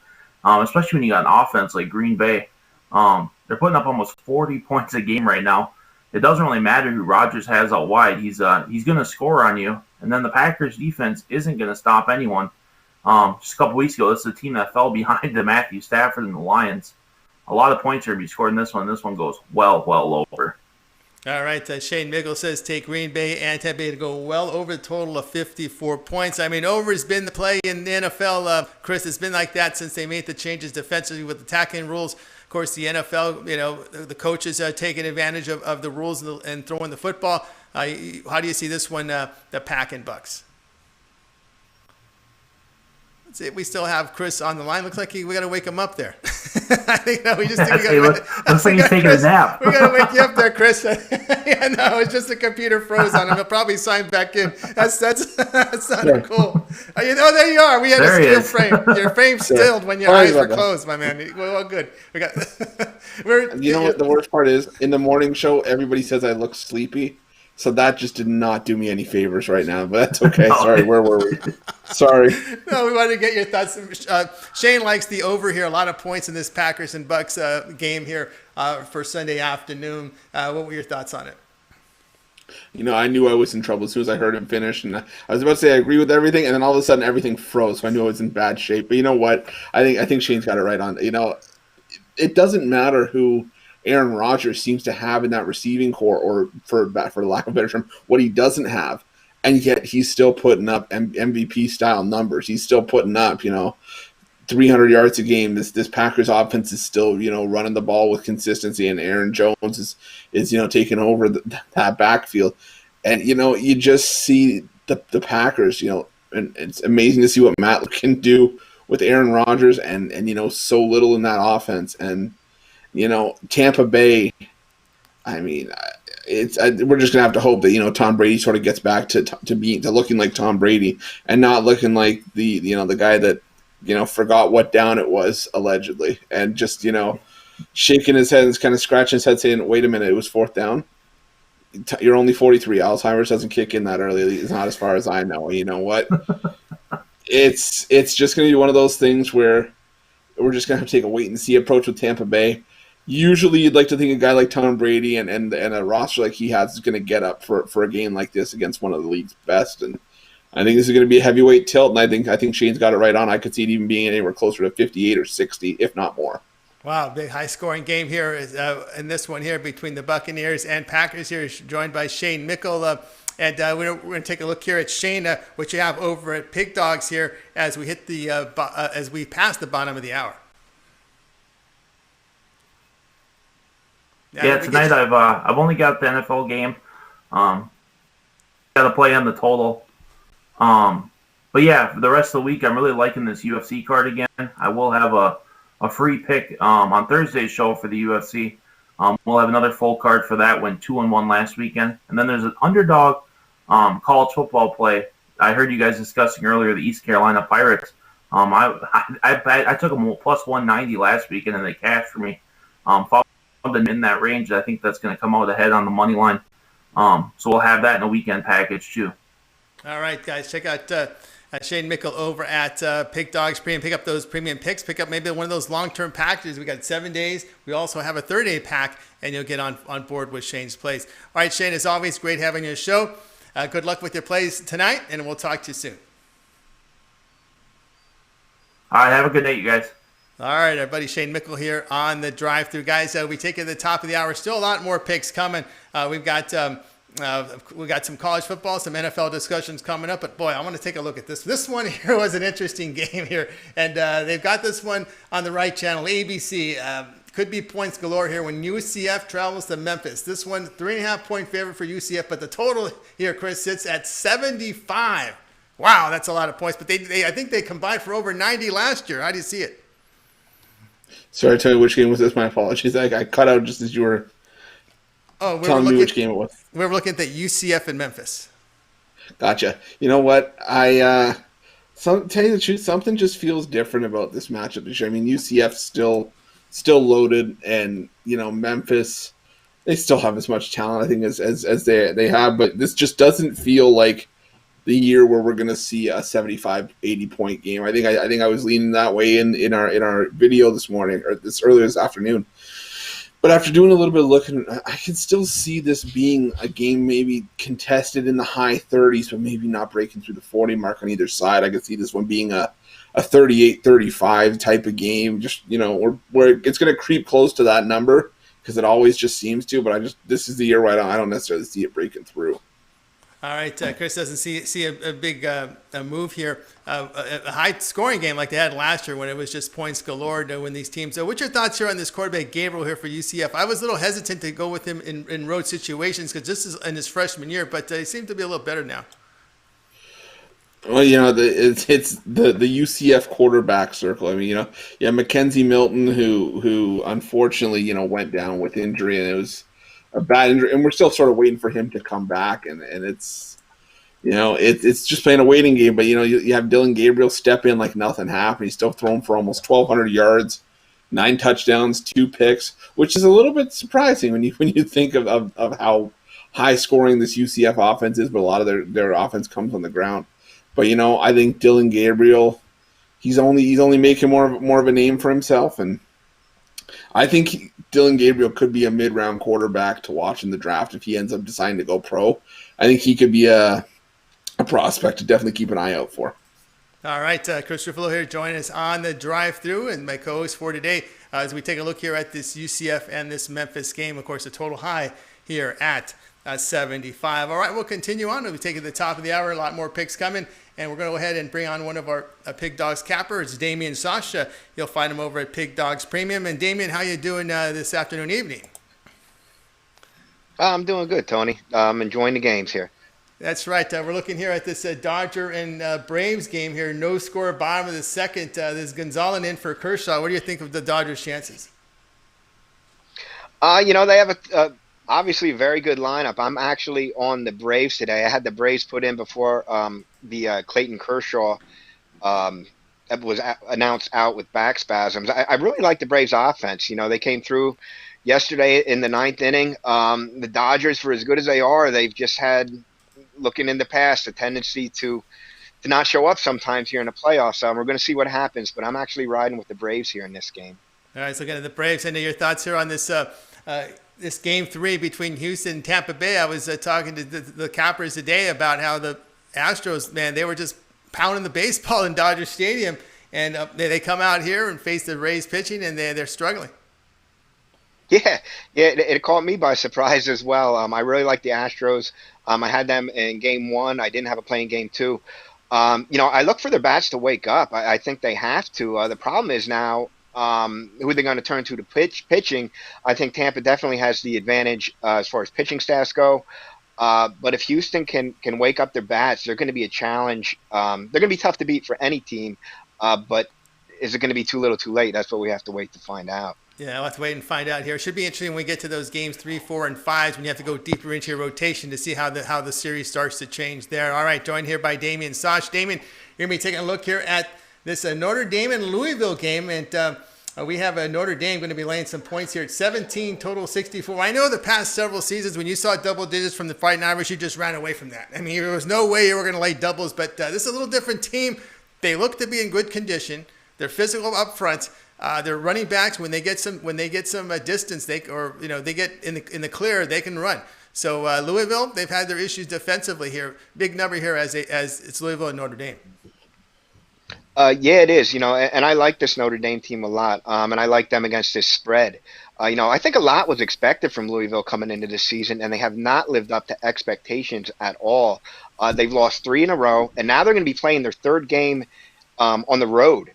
especially when you got an offense like Green Bay. They're putting up almost 40 points a game right now. It doesn't really matter who Rodgers has out wide. He's going to score on you. And then the Packers defense isn't going to stop anyone. Just a couple weeks ago, this is a team that fell behind the Matthew Stafford and the Lions. A lot of points are to be scored in this one. This one goes well over. All right, Shane Mickle says take Green Bay and Tampa Bay to go well over the total of 54 points. I mean, over has been the play in the NFL, Chris. It's been like that since they made the changes defensively with the tackling rules. Of course, the NFL, the coaches are taking advantage of the rules and throwing the football. How do you see this one, the Pack and Bucks? We still have Chris on the line. Looks like we got to wake him up there. I think we just looks like he's taking a nap. We got to wake you up there, Chris. Yeah, no, it's just the computer froze on him. He'll probably sign back in. That's not cool. Oh, there you are. We had a still frame. Your frame stilled when your eyes were closed, my man. Well, good. We got. You know what the worst part is? In the morning show, everybody says I look sleepy. So that just did not do me any favors right now, but that's okay. Sorry, where were we? Sorry. No, we wanted to get your thoughts. Shane likes the over here. A lot of points in this Packers and Bucks game here for Sunday afternoon. What were your thoughts on it? I knew I was in trouble as soon as I heard him finish, and I was about to say I agree with everything, and then all of a sudden everything froze, so I knew I was in bad shape. But you know what? I think Shane's got it right on. It doesn't matter who Aaron Rodgers seems to have in that receiving core, or for lack of a better term, what he doesn't have, and yet he's still putting up MVP style numbers. He's still putting up, 300 yards a game. This Packers offense is still, running the ball with consistency, and Aaron Jones is taking over that backfield, and you just see the Packers, and it's amazing to see what Matt can do with Aaron Rodgers, and so little in that offense. And Tampa Bay, I mean, we're just gonna have to hope that Tom Brady sort of gets back to looking like Tom Brady and not looking like the guy that forgot what down it was allegedly, and just shaking his head and kind of scratching his head saying, "Wait a minute, it was fourth down. You're only 43. Alzheimer's doesn't kick in that early. It's not as far as I know. You know what? It's just gonna be one of those things where we're just gonna have to take a wait and see approach with Tampa Bay." Usually you'd like to think a guy like Tom Brady and a roster like he has is going to get up for a game like this against one of the league's best. And I think this is going to be a heavyweight tilt, and I think Shane's got it right on. I could see it even being anywhere closer to 58 or 60, if not more. Wow, big high-scoring game here in this one here between the Buccaneers and Packers here, joined by Shane Mickle. And we're going to take a look here at Shane, what you have over at Pig Dogs here as we hit as we pass the bottom of the hour. Yeah, tonight I've only got the NFL game. Got to play on the total. But yeah, for the rest of the week, I'm really liking this UFC card again. I will have a free pick on Thursday's show for the UFC. We'll have another full card for that. Went 2-1 last weekend, and then there's an underdog college football play. I heard you guys discussing earlier the East Carolina Pirates. I took them plus 190 last weekend, and they cashed for me. Them in that range. I think that's going to come out ahead on the money line. So we'll have that in a weekend package too. All right, guys, check out Shane Mickle over at Pig Dogs Premium. Pick up those premium picks. Pick up maybe one of those long-term packages. We got 7 days. We also have a 30-day pack, and you'll get on board with Shane's plays. All right, Shane, as always, great having you on the show. Good luck with your plays tonight, and we'll talk to you soon. All right, have a good night, you guys. All right, our buddy Shane Mickle here on the drive-through. Guys, we take it to the top of the hour. Still a lot more picks coming. We've got We got some college football, some NFL discussions coming up, but boy, I want to take a look at this. This one here was an interesting game here, and they've got this one on the right channel, ABC. Could be points galore here when UCF travels to Memphis. This one, 3.5-point favorite for UCF, but the total here, Chris, sits at 75. Wow, that's a lot of points, but I think they combined for over 90 last year. How do you see it? Sorry, tell me which game was this. My apologies. I cut out just as you were telling me which game it was. We were looking at the UCF in Memphis. Gotcha. You know what? Tell you the truth, something just feels different about this matchup this year. I mean, UCF still loaded, and Memphis, they still have as much talent, I think, as they have, but this just doesn't feel like the year where we're going to see a 75-80 point game. I think I was leaning that way in our video this morning, or earlier this afternoon. But after doing a little bit of looking, I can still see this being a game maybe contested in the high 30s, but maybe not breaking through the 40 mark on either side. I could see this one being a 38-35 type of game, just where it's going to creep close to that number, because it always just seems to. But this is the year where I don't necessarily see it breaking through. All right, Chris doesn't see a big move here. A high-scoring game like they had last year when it was just points galore to win these teams. So what's your thoughts here on this quarterback, Gabriel, here for UCF? I was a little hesitant to go with him in road situations because this is in his freshman year, but he seems to be a little better now. Well, it's the UCF quarterback circle. I mean, Mackenzie Milton, who unfortunately, went down with injury, and it was a bad injury, and we're still sort of waiting for him to come back, and it's it's just playing a waiting game. But you have Dylan Gabriel step in like nothing happened. He's still thrown for almost 1,200 yards, 9 touchdowns, 2 picks, which is a little bit surprising when you think of how high scoring this UCF offense is. But a lot of their offense comes on the ground. But I think Dylan Gabriel, he's only making more of a name for himself, and I think Dylan Gabriel could be a mid-round quarterback to watch in the draft if he ends up deciding to go pro. I think he could be a prospect to definitely keep an eye out for. All right, Chris Ruffalo here joining us on the drive-through, and my co-host for today as we take a look here at this UCF and this Memphis game. Of course, the total high here at 75. All right, we'll continue on. We'll be taking the top of the hour. A lot more picks coming. And we're going to go ahead and bring on one of our Pig Dogs capper. It's Damian Sasha. You'll find him over at Pig Dogs Premium. And Damian, how you doing this afternoon, evening? I'm doing good, Tony. I'm enjoying the games here. That's right. We're looking here at this Dodger and Braves game here. No score, bottom of the second. There's Gonzalez in for Kershaw. What do you think of the Dodgers' chances? They have a obviously a very good lineup. I'm actually on the Braves today. I had the Braves put in before the Clayton Kershaw was announced out with back spasms. I really like the Braves offense. They came through yesterday in the 9th inning. The Dodgers, for as good as they are, they've just had, looking in the past, a tendency to not show up sometimes here in the playoffs. We're going to see what happens, but I'm actually riding with the Braves here in this game. All right, so again, the Braves. And your thoughts here on this this game 3 between Houston and Tampa Bay. I was talking to the cappers today about how the Astros, man, they were just pounding the baseball in Dodger Stadium, and they come out here and face the Rays pitching, and they're struggling. Yeah, it caught me by surprise as well. I really like the Astros. I had them in game 1. I didn't have a play in game 2. I look for their bats to wake up. I think they have to. The problem is now who they're going to turn to pitching. I think Tampa definitely has the advantage as far as pitching stats go. But if Houston can wake up their bats, they're going to be a challenge. They're going to be tough to beat for any team. But is it going to be too little too late? That's what we have to wait to find out. Yeah, we'll have to wait and find out here. It should be interesting when we get to those games 3, 4, and 5 when you have to go deeper into your rotation to see how the series starts to change there. All right, joined here by Damian Sosh. Damian, you're going to be taking a look here at this Notre Dame and Louisville game, and we have Notre Dame going to be laying some points here at 17, total 64. I know the past several seasons when you saw double digits from the Fighting Irish, you just ran away from that. I mean, there was no way you were going to lay doubles, but this is a little different team. They look to be in good condition. They're physical up front. Their running backs, when they get some distance, they get in the clear, they can run. So Louisville, they've had their issues defensively here. Big number here as it's Louisville and Notre Dame. Yeah, it is. And I like this Notre Dame team a lot. And I like them against this spread. I think a lot was expected from Louisville coming into this season, and they have not lived up to expectations at all. They've lost 3 in a row, and now they're going to be playing their third game on the road,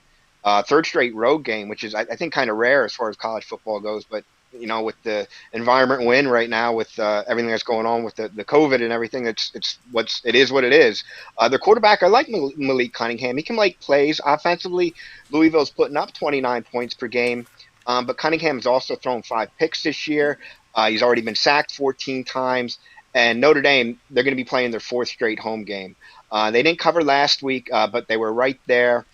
third straight road game, which is, I think, kind of rare as far as college football goes. But with the environment we're in right now, with everything that's going on with the COVID and everything, it is what it is. Their quarterback, I like Malik Cunningham. He can make plays offensively. Louisville's putting up 29 points per game, but Cunningham has also thrown 5 picks this year. He's already been sacked 14 times. And Notre Dame, they're going to be playing their 4th straight home game. They didn't cover last week, but they were right there.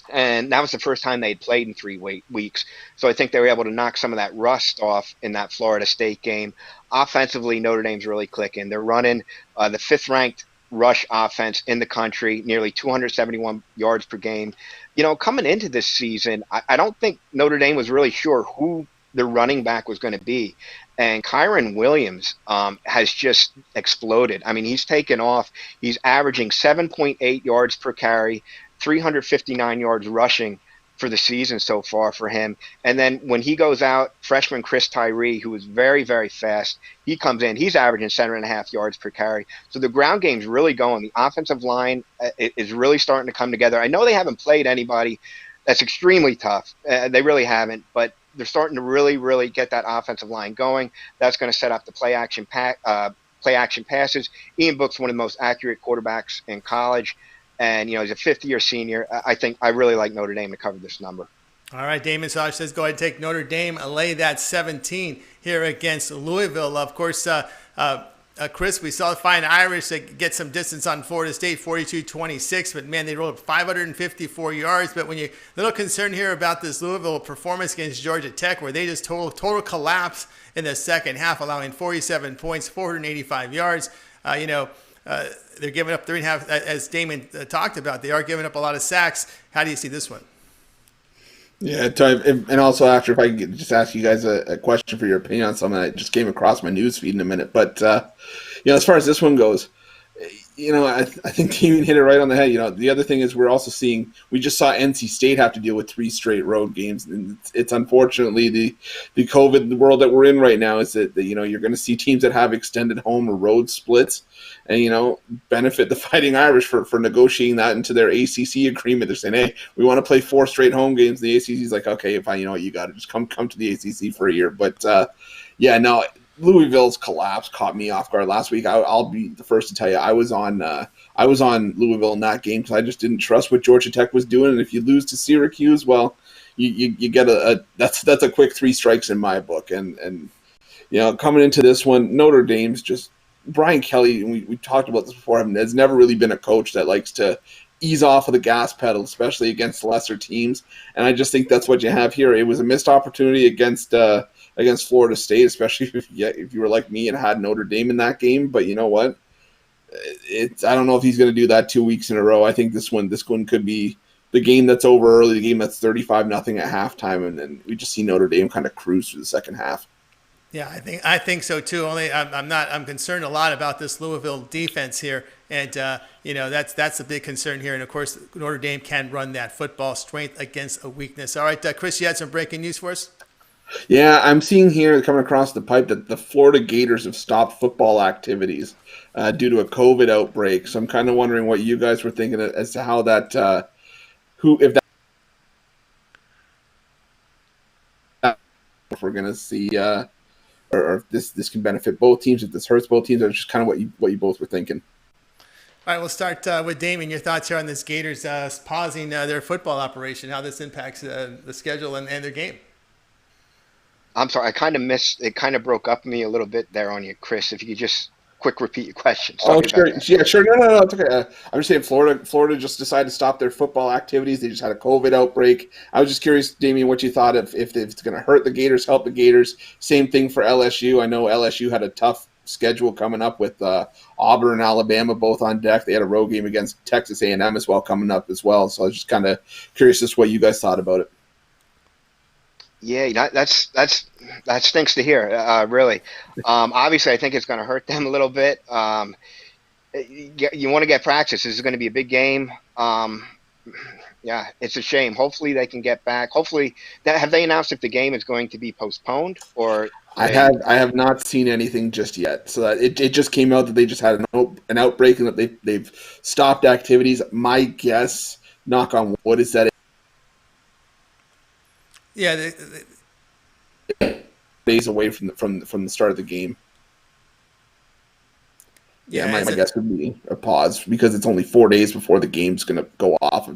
And that was the first time they'd played in 3 weeks. So I think they were able to knock some of that rust off in that Florida State game. Offensively, Notre Dame's really clicking. They're running the 5th-ranked rush offense in the country, nearly 271 yards per game. Coming into this season, I don't think Notre Dame was really sure who the running back was going to be. And Kyron Williams has just exploded. I mean, he's taken off. He's averaging 7.8 yards per carry, 359 yards rushing for the season so far for him. And then when he goes out, freshman Chris Tyree, who is very, very fast, he comes in. He's averaging 7.5 yards per carry. So the ground game's really going. The offensive line is really starting to come together. I know they haven't played anybody that's extremely tough. They really haven't, but they're starting to really, really get that offensive line going. That's going to set up the play action passes. Ian Book's one of the most accurate quarterbacks in college. And, he's a 5th-year senior. I really like Notre Dame to cover this number. All right, Damon Sosh says go ahead and take Notre Dame, lay that 17 here against Louisville. Of course, Chris, we saw the Fighting Irish get some distance on Florida State, 42-26, but man, they rolled 554 yards. But when you're a little concerned here about this Louisville performance against Georgia Tech, where they just total collapse in the second half, allowing 47 points, 485 yards. They're giving up 3.5, as Damon talked about. They are giving up a lot of sacks. How do you see this one? Yeah, and also after, if I could just ask you guys a question for your opinion on something that just came across my news feed in a minute. But, as far as this one goes, I think Damien hit it right on the head. The other thing is we just saw NC State have to deal with 3 straight road games. And it's unfortunately the COVID world that we're in right now is that you're going to see teams that have extended home or road splits and, benefit the Fighting Irish for negotiating that into their ACC agreement. They're saying, hey, we want to play 4 straight home games. The ACC is like, okay, fine, you got to just come to the ACC for a year. But, Louisville's collapse caught me off guard last week. I'll be the first to tell you, I was on Louisville in that game because I just didn't trust what Georgia Tech was doing. And if you lose to Syracuse, well, you get that's a quick 3 strikes in my book. And coming into this one, Notre Dame's just Brian Kelly. And we talked about this before. Has never really been a coach that likes to ease off of the gas pedal, especially against lesser teams. And I just think that's what you have here. It was a missed opportunity against Florida State, especially if you were like me and had Notre Dame in that game. But you know what? I don't know if he's going to do that 2 weeks in a row. I think this one could be the game that's over early, the game that's 35-0 at halftime, and then we just see Notre Dame kind of cruise through the second half. Yeah, I think so too. Only I'm concerned a lot about this Louisville defense here, and that's a big concern here. And of course, Notre Dame can run that football, strength against a weakness. All right, Chris, you had some breaking news for us. Yeah, I'm seeing here coming across the pipe that the Florida Gators have stopped football activities due to a COVID outbreak. So I'm kind of wondering what you guys were thinking as to how that, if we're going to see, or if this can benefit both teams, if this hurts both teams, or just kind of what you both were thinking. All right, we'll start with Damon. Your thoughts here on this Gators pausing their football operation, how this impacts the schedule and their game. I'm sorry, I kind of missed. It kind of broke up me a little bit there on you, Chris. If you could just quick repeat your question. Sorry sure. Yeah, sure. No, it's okay. I'm just saying Florida just decided to stop their football activities. They just had a COVID outbreak. I was just curious, Damien, what you thought if it's going to hurt the Gators, help the Gators. Same thing for LSU. I know LSU had a tough schedule coming up with Auburn and Alabama both on deck. They had a road game against Texas A&M as well coming up as well. So I was just kind of curious as to what you guys thought about it. Yeah, that stinks to hear, really. Obviously, I think it's going to hurt them a little bit. You want to get practice. This is going to be a big game. yeah, it's a shame. Hopefully they can get back. Hopefully, have they announced if the game is going to be postponed or they? I have not seen anything just yet. So that it just came out that they just had an outbreak and that they've stopped activities. My guess, knock on wood, is that Yeah, days away from the start of the game. Yeah, my guess would be a pause because it's only 4 days before the game's going to go off.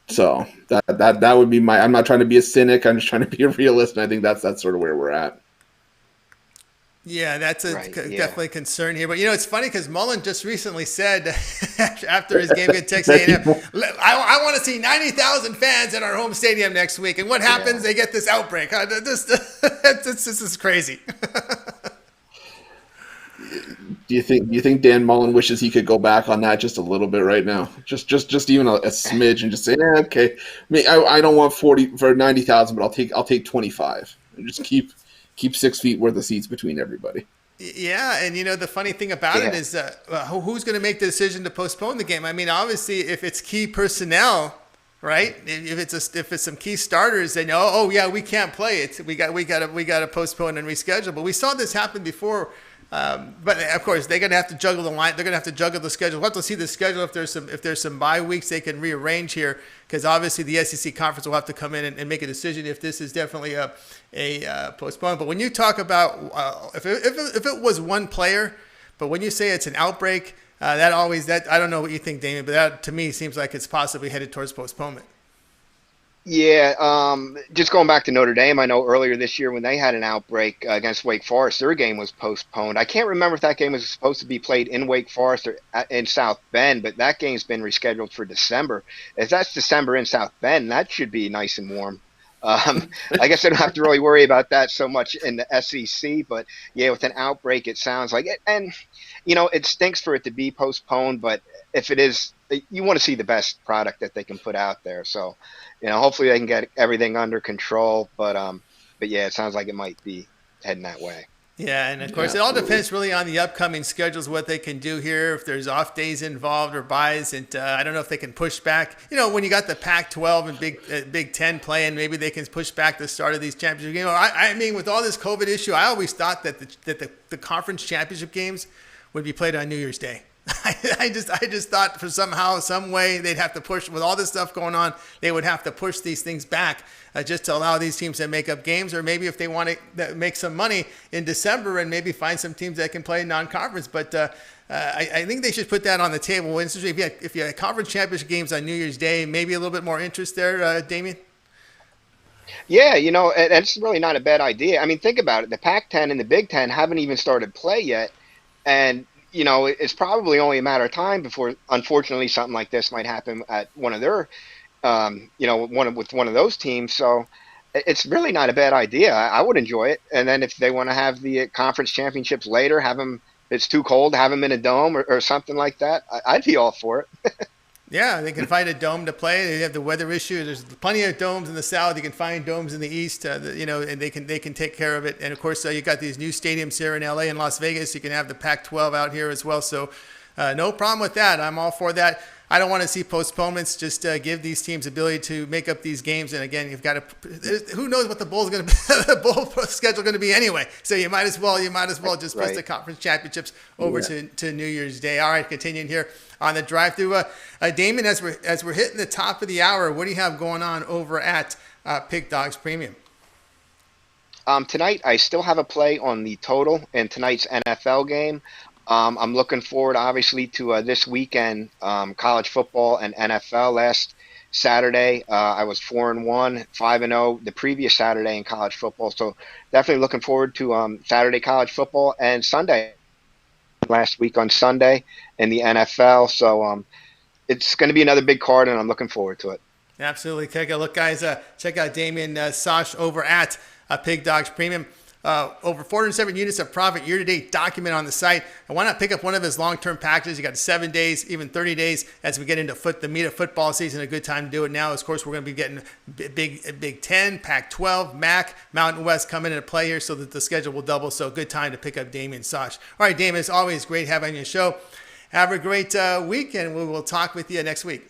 So that would be my. I'm not trying to be a cynic. I'm just trying to be a realist, and I think that's sort of where we're at. Yeah, that's Right, definitely a concern here. But, it's funny because Mullen just recently said after his game against Texas A&M, I want to see 90,000 fans in our home stadium next week. And what happens? Yeah. They get this outbreak. This is crazy. Do you think Dan Mullen wishes he could go back on that just a little bit right now? Just even a smidge and just say, okay. I don't want 40 for 90,000, but I'll take 25. And just keep 6 feet worth of seats between everybody. Yeah, and the funny thing about it is who's going to make the decision to postpone the game? I mean, obviously, if it's key personnel, right? If it's some key starters, then we can't play it. We got to postpone and reschedule. But we saw this happen before. But of course, they're going to have to juggle the line. They're going to have to juggle the schedule. We'll have to see the schedule if there's some bye weeks they can rearrange here, because obviously the SEC conference will have to come in and make a decision if this is definitely a postponement. But when you talk about if it was one player, but when you say it's an outbreak, I don't know what you think, Damien, but that to me seems like it's possibly headed towards postponement. Yeah, just going back to Notre Dame, I know earlier this year when they had an outbreak against Wake Forest, their game was postponed. I can't remember if that game was supposed to be played in Wake Forest or in South Bend, but that game's been rescheduled for December. If that's December in South Bend, that should be nice and warm. I guess I don't have to really worry about that so much in the SEC, but yeah, with an outbreak, it sounds like it. And, it stinks for it to be postponed, but if it is, you want to see the best product that they can put out there. So, hopefully they can get everything under control, but yeah, it sounds like it might be heading that way. Yeah, and of course, it all depends really on the upcoming schedules, what they can do here, if there's off days involved or buys. And I don't know if they can push back. When you got the Pac-12 and Big Ten playing, maybe they can push back the start of these championship games. I mean, with all this COVID issue, I always thought that the conference championship games would be played on New Year's Day. I just thought for somehow, some way they'd have to push with all this stuff going on. They would have to push these things back just to allow these teams to make up games, or maybe if they want to make some money in December and maybe find some teams that can play non-conference. But I think they should put that on the table. If you had conference championship games on New Year's Day, maybe a little bit more interest there, Damien. Yeah, it's really not a bad idea. I mean, think about it. The Pac-10 and the Big Ten haven't even started play yet, and it's probably only a matter of time before, unfortunately, something like this might happen at one of their, with one of those teams. So it's really not a bad idea. I would enjoy it. And then if they want to have the conference championships later, have them, if it's too cold, have them in a dome or something like that. I'd be all for it. Yeah, they can find a dome to play. They have the weather issue. There's plenty of domes in the south. You can find domes in the east. And they can take care of it. And of course, you got these new stadiums here in LA and Las Vegas. You can have the Pac-12 out here as well. So, no problem with that. I'm all for that. I don't want to see postponements. Just give these teams ability to make up these games. And again, you've got to. Who knows what the bowl schedule going to be anyway? So you might as well just push the conference championships over to New Year's Day. All right, continuing here on the drive-through. Damon, as we're hitting the top of the hour, what do you have going on over at Pick Dogs Premium? Tonight, I still have a play on the total in tonight's NFL game. I'm looking forward, obviously, to this weekend, college football and NFL. Last Saturday, I was 4-1, 5-0 the previous Saturday in college football. So definitely looking forward to Saturday college football and Sunday. Last week on Sunday in the NFL. So it's going to be another big card, and I'm looking forward to it. Absolutely. Take a look, guys. Check out Damien Sosh over at Pig Dogs Premium. Over 407 units of profit year-to-date document on the site. And why not pick up one of his long-term packages? You got 7 days, even 30 days as we get into the meat of football season. A good time to do it now. Of course, we're going to be getting Big 10, Pac-12, MAC, Mountain West coming into play here so that the schedule will double. So good time to pick up Damien Sosh. All right, Damien, it's always great having you on your show. Have a great week, and we will talk with you next week.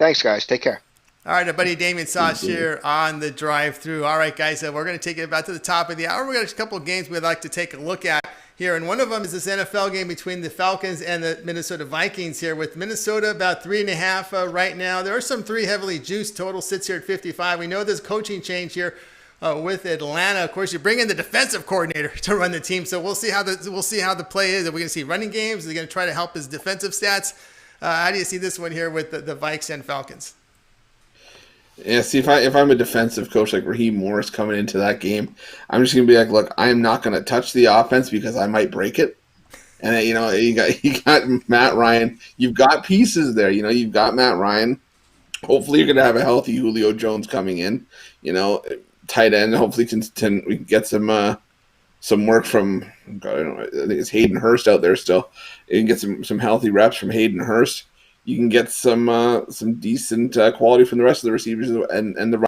Thanks, guys. Take care. All right, our buddy Damien Sauce here on the drive-through. All right, guys, we're going to take it about to the top of the hour. We got a couple of games we'd like to take a look at here, and one of them is this NFL game between the Falcons and the Minnesota Vikings here, with Minnesota about 3.5 right now. There are some 3 heavily juiced. Total sits here at 55. We know there's coaching change here with Atlanta. Of course, you bring in the defensive coordinator to run the team, so we'll see how the play is. Are we going to see running games? Are they going to try to help his defensive stats? How do you see this one here with the Vikes and Falcons? Yeah, see, if I'm a defensive coach like Raheem Morris coming into that game, I'm just gonna be like, look, I am not gonna touch the offense because I might break it. And then, you got Matt Ryan. You've got pieces there. You've got Matt Ryan. Hopefully, you're gonna have a healthy Julio Jones coming in. Tight end. Hopefully, we can get some work from. God, I don't know. I think it's Hayden Hurst out there still. You can get some healthy reps from Hayden Hurst. You can get some decent quality from the rest of the receivers and the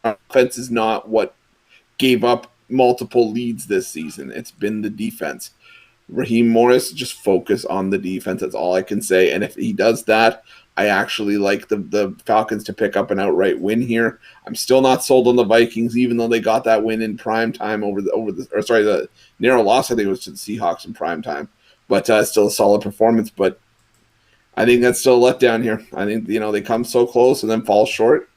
offense is not what gave up multiple leads this season. It's been the defense. Raheem Morris, just focus on the defense. That's all I can say. And if he does that, I actually like the Falcons to pick up an outright win here. I'm still not sold on the Vikings, even though they got that win in prime time the narrow loss. I think it was to the Seahawks in prime time, but still a solid performance. But I think that's still a letdown here. I think they come so close and then fall short.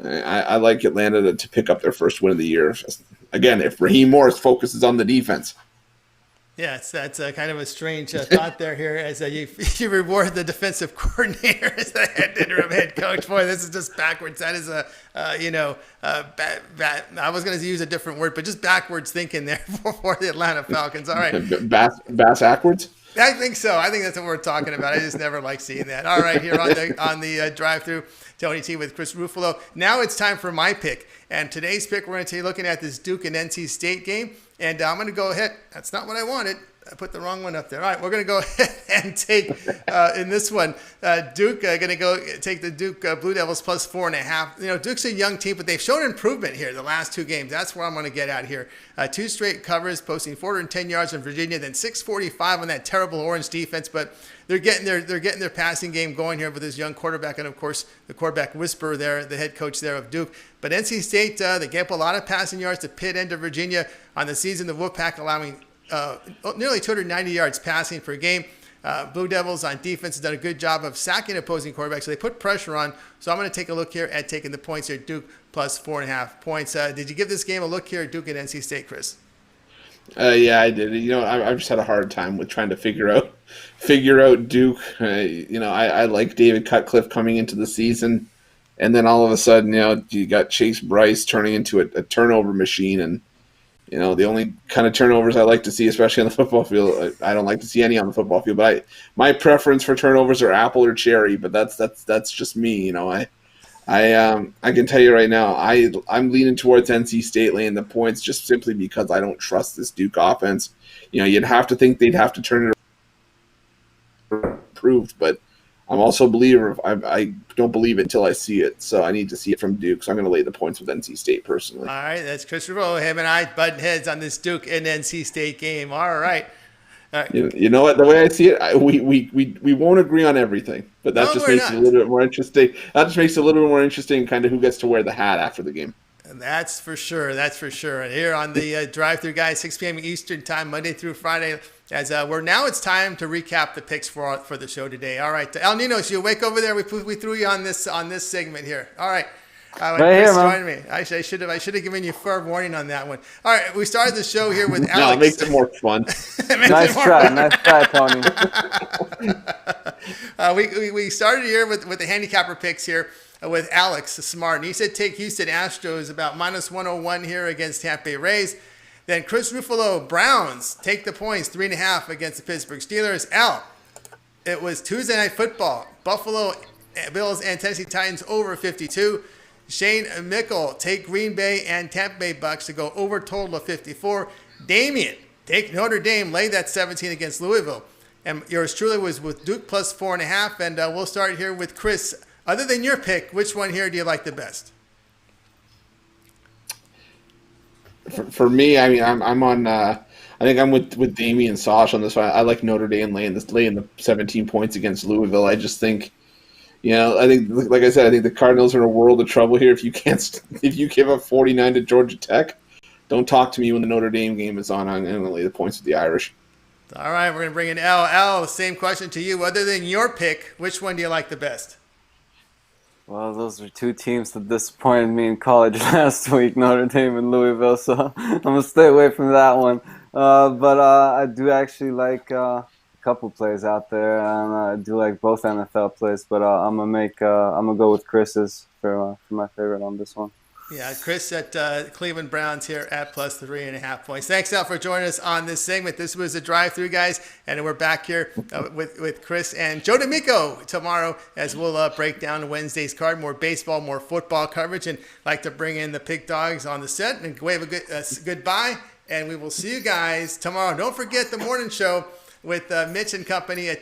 I like Atlanta to pick up their first win of the year. Again, if Raheem Morris focuses on the defense. Yeah, that's kind of a strange thought there here as you reward the defensive coordinator as the head coach. Boy, this is just backwards. That is I was going to use a different word, but just backwards thinking there for the Atlanta Falcons. All right. Bass backwards? I think so. I think that's what we're talking about. I just never like seeing that. All right, here on the drive-through, Tony T with Chris Ruffalo. Now it's time for my pick. And today's pick, we're going to be looking at this Duke and NC State game. And I'm going to go ahead. That's not what I wanted. I put the wrong one up there. All right, we're going to go ahead and take, in this one, Duke going to go take the Duke Blue Devils plus 4.5. Duke's a young team, but they've shown improvement here the last 2 games. That's where I'm going to get at here. 2 straight covers, posting 410 yards in Virginia, then 645 on that terrible Orange defense. But they're getting their passing game going here with this young quarterback, and of course the quarterback whisperer there, the head coach there of Duke. But NC State, they gave up a lot of passing yards to Pitt and to Virginia on the season. The Wolfpack allowing nearly 290 yards passing per game. Blue Devils on defense has done a good job of sacking opposing quarterbacks, so they put pressure on. So I'm going to take a look here at taking the points here. Duke plus 4.5 points. Did you give this game a look here at Duke and NC State, Chris? Yeah, I did. I've just had a hard time with trying to figure out Duke. I like David Cutcliffe coming into the season, and then all of a sudden, you got Chase Bryce turning into a turnover machine, and the only kind of turnovers I like to see, especially on the football field, I don't like to see any on the football field. But my preference for turnovers are apple or cherry. But that's just me. I can tell you right now, I'm leaning towards NC State laying the points just simply because I don't trust this Duke offense. You'd have to think they'd have to turn it improved, but I'm also a believer. I don't believe it until I see it, so I need to see it from Duke. So I'm going to lay the points with NC State personally. All right, that's Christopher. Him and I button heads on this Duke and NC State game. All right. You know what? The way I see it, we won't agree on everything, but that just makes it a little bit more interesting. That just makes it a little bit more interesting, kind of who gets to wear the hat after the game. And that's for sure. That's for sure. And here on the drive-through, guys, 6 p.m. Eastern time, Monday through Friday. As it's time to recap the picks for the show today. All right, El Nino, so you awake over there? We threw you on this segment here. All right. Right here, join me. I should have given you fair warning on that one. All right, we started the show here with Alex. No, it makes it more fun. Nice try, Tony. We started here with the handicapper picks here with Alex Smart, and he said take Houston Astros about minus 101 here against Tampa Bay Rays. Then Chris Ruffalo, Browns take the points 3.5 against the Pittsburgh Steelers. It was Tuesday Night Football, Buffalo Bills and Tennessee Titans over 52. Shane Mickle, take Green Bay and Tampa Bay Bucks to go over total of 54. Damien, take Notre Dame, lay that 17 against Louisville. And yours truly was with Duke plus 4.5. And we'll start here with Chris. Other than your pick, which one here do you like the best? For me, I mean, I'm think I'm with Damien and Sash on this one. I like Notre Dame laying the 17 points against Louisville. I just think, I think, like I said, I think the Cardinals are in a world of trouble here. If you give up 49 to Georgia Tech, don't talk to me when the Notre Dame game is on. I'm going to lay the points with the Irish. All right, we're going to bring in L. L, same question to you. Other than your pick, which one do you like the best? Well, those are two teams that disappointed me in college last week, Notre Dame and Louisville, so I'm going to stay away from that one. But I do actually like a couple plays out there, and I do like both NFL plays, but I'm going to go with Chris's for my favorite on this one. Yeah, Chris at Cleveland Browns here at plus 3.5 points. Thanks, Al, for joining us on this segment. This was the drive-through, guys, and we're back here with Chris and Joe D'Amico tomorrow as we'll break down Wednesday's card. More baseball, more football coverage, and like to bring in the Pig Dogs on the set and wave a goodbye. And we will see you guys tomorrow. Don't forget the morning show with Mitch and company at 10.